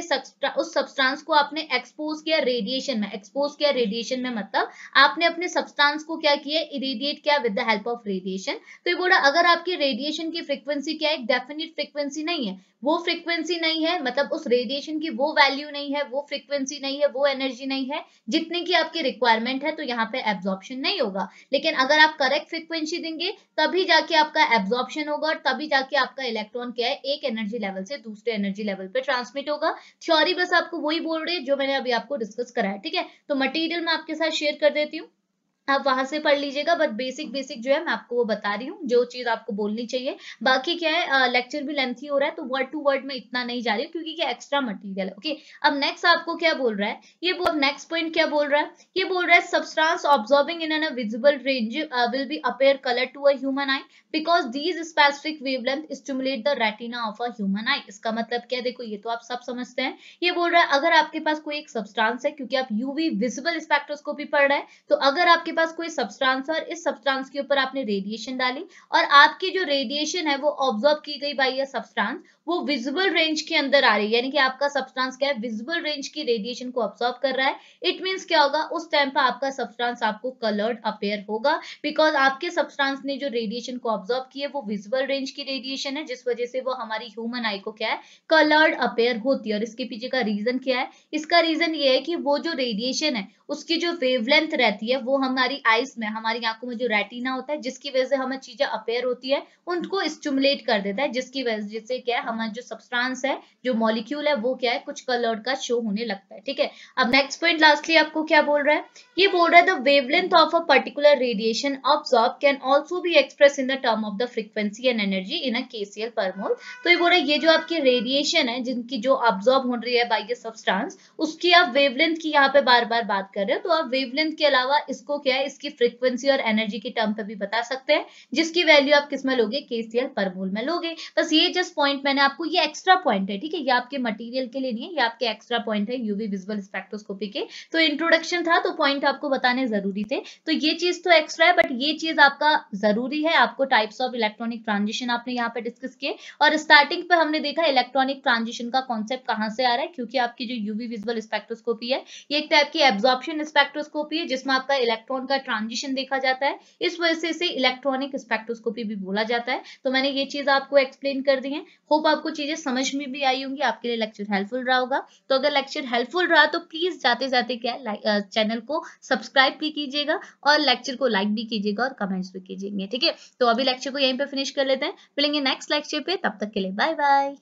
उस सब्सटेंस को आपने एक्सपोज किया रेडिएशन में, एक्सपोज किया रेडिएशन में मतलब आपने अपने सब्सटेंस को क्या किया, इरेडिएट किया with the help of radiation. तो ये बोल रहा है अगर आपकी रेडिएशन की फ्रीक्वेंसी क्या है, एक डेफिनिट फ्रीक्वेंसी नहीं है, वो फ्रीक्वेंसी नहीं है, मतलब उस रेडिएशन की वो वैल्यू नहीं है, वो फ्रीक्वेंसी नहीं है, वो एनर्जी नहीं है जितने की आपकी रिक्वायरमेंट है, तो यहाँ पे एब्जॉर्प्शन नहीं होगा। लेकिन अगर आप करेक्ट फ्रीक्वेंसी देंगे तभी जाके आपका एब्जॉर्प्शन होगा और तभी जाके आपका इलेक्ट्रॉन क्या है, एक एनर्जी लेवल से दूसरे एनर्जी लेवल पे ट्रांसमिट होगा। थ्योरी बस आपको वही बोल रही है जो मैंने अभी आपको डिस्कस करा है। ठीक है, तो मटेरियल मैं आपके साथ शेयर कर देती हूँ, आप वहां से पढ़ लीजिएगा, बट बेसिक बेसिक जो है मैं आपको वो बता रही हूँ जो चीज आपको बोलनी चाहिए। बाकी क्या है, लेक्चर भी लेंथी हो रहा है तो वर्ड टू वर्ड में इतना नहीं जा रही हूँ क्योंकि क्या एक्स्ट्रा मटेरियल है। ओके, अब नेक्स्ट आपको क्या बोल रहा है, ये नेक्स्ट पॉइंट क्या बोल रहा है, ये बोल रहा है substance absorbing in an visible range will be appear colour to a human eye because these specific wavelength stimulate the retina of a human eye. इसका मतलब क्या, देखो ये तो आप सब समझते हैं। ये बोल रहा है अगर आपके पास कोई एक सब्सटेंस है, क्योंकि आप यूवी विजिबल स्पेक्ट्रोस्कोपी पढ़ रहे हैं, तो अगर आपके पास कोई सब्सटेंस और इस सब्सटेंस के ऊपर आपने रेडिएशन डाली और आपकी जो रेडिएशन है वो ऑब्जॉर्ब की गई बाय ये सब्सटेंस, वो विजिबल रेंज के अंदर आ रही है, यानी कि आपका सब्सटेंस क्या है, विजिबल रेंज की रेडिएशन को ऑब्जॉर्ब कर रहा है। इट मींस क्या होगा, उस टाइम पर आपका सब्सटेंस आपको कलर्ड अपीयर होगा बिकॉज आपके सब्सटेंस ने जो रेडिएशन को ऑब्जॉर्ब की है वो विजिबल रेंज की रेडिएशन है, जिस वजह से वो हमारी ह्यूमन आई को क्या है, कलर्ड अपीयर होती है। और इसके पीछे का रीजन क्या है, इसका रीजन ये है कि वो जो रेडिएशन है उसकी जो वेवलेंथ रहती है वो हमारी आईज में, हमारी आंखों में जो रेटिना होता है जिसकी वजह से हमें चीजें अपीयर होती है उनको स्टिमुलेट कर देता है, जिसकी वजह से क्या है, हमारा जो सब्सटेंस है, जो मॉलिक्यूल है वो क्या है, कुछ कलर्ड का शो होने लगता है। ठीक है, अब नेक्स्ट पॉइंट लास्टली आपको क्या बोल रहा है, ये बोल रहा है the wavelength of a particular radiation absorb can also be express in the term of the frequency and energy in a KCL पर मोल। तो ये बोल रहा है ये जो आपकी रेडिएशन है जिनकी जो ऑब्जॉर्ब हो रही है बाय ये सब्सटेंस, उसकी आप वेवलेंथ की यहाँ पे बार बार बात कर रहे हो, तो आप वेवलेंथ के अलावा इसको क्या है, इसकी फ्रीक्वेंसी और एनर्जी के टर्म पे भी बता सकते हैं, जिसकी वैल्यू आप किस में लोगे, केसीएल पर मोल में लोगे। बस ये जस्ट पॉइंट मैंने आपको, ये एक्स्ट्रा पॉइंट है, ठीक है, ये आपके मटेरियल के लिए नहीं है, ये आपके एक्स्ट्रा पॉइंट है यूवी विजुअल स्पेक्ट्रोस्कोपी के। तो इंट्रोडक्शन था तो पॉइंट आपको बताने जरूरी थे, तो ये चीज तो एक्स्ट्रा है, बट ये चीज आपका जरूरी है। आपको टाइप्स ऑफ इलेक्ट्रॉनिक ट्रांजिशन आपने यहाँ पे डिस्कस किए और स्टार्टिंग पे हमने देखा इलेक्ट्रॉनिक ट्रांजिशन का कॉन्सेप्ट कहाँ से आ रहा है, क्योंकि आपकी जो यूवी विजुअल स्पेक्ट्रोस्कोपी है ये एक टाइप की एब्जॉर्प्शन स्पेक्ट्रोस्कोपी है जिसमें आपका इलेक्ट्रॉन का ट्रांजिशन देखा जाता है, इस वजह से इलेक्ट्रॉनिक स्पेक्ट्रोस्कोपी भी बोला जाता है। तो मैंने ये चीज आपको एक्सप्लेन कर दी है, होप आपको चीजें समझ में भी आई होंगी, आपके लिए लेक्चर हेल्पफुल रहा होगा। तो अगर लेक्चर हेल्पफुल रहा तो प्लीज जाते जाते क्या चैनल को सब्सक्राइब भी कीजिएगा और लेक्चर को लाइक भी कीजिएगा और कमेंट्स भी कीजिएगा। ठीक है, तो अभी लेक्चर को यहीं पे फिनिश कर लेते हैं, मिलेंगे नेक्स्ट लेक्चर पे, तब तक के लिए बाय बाय।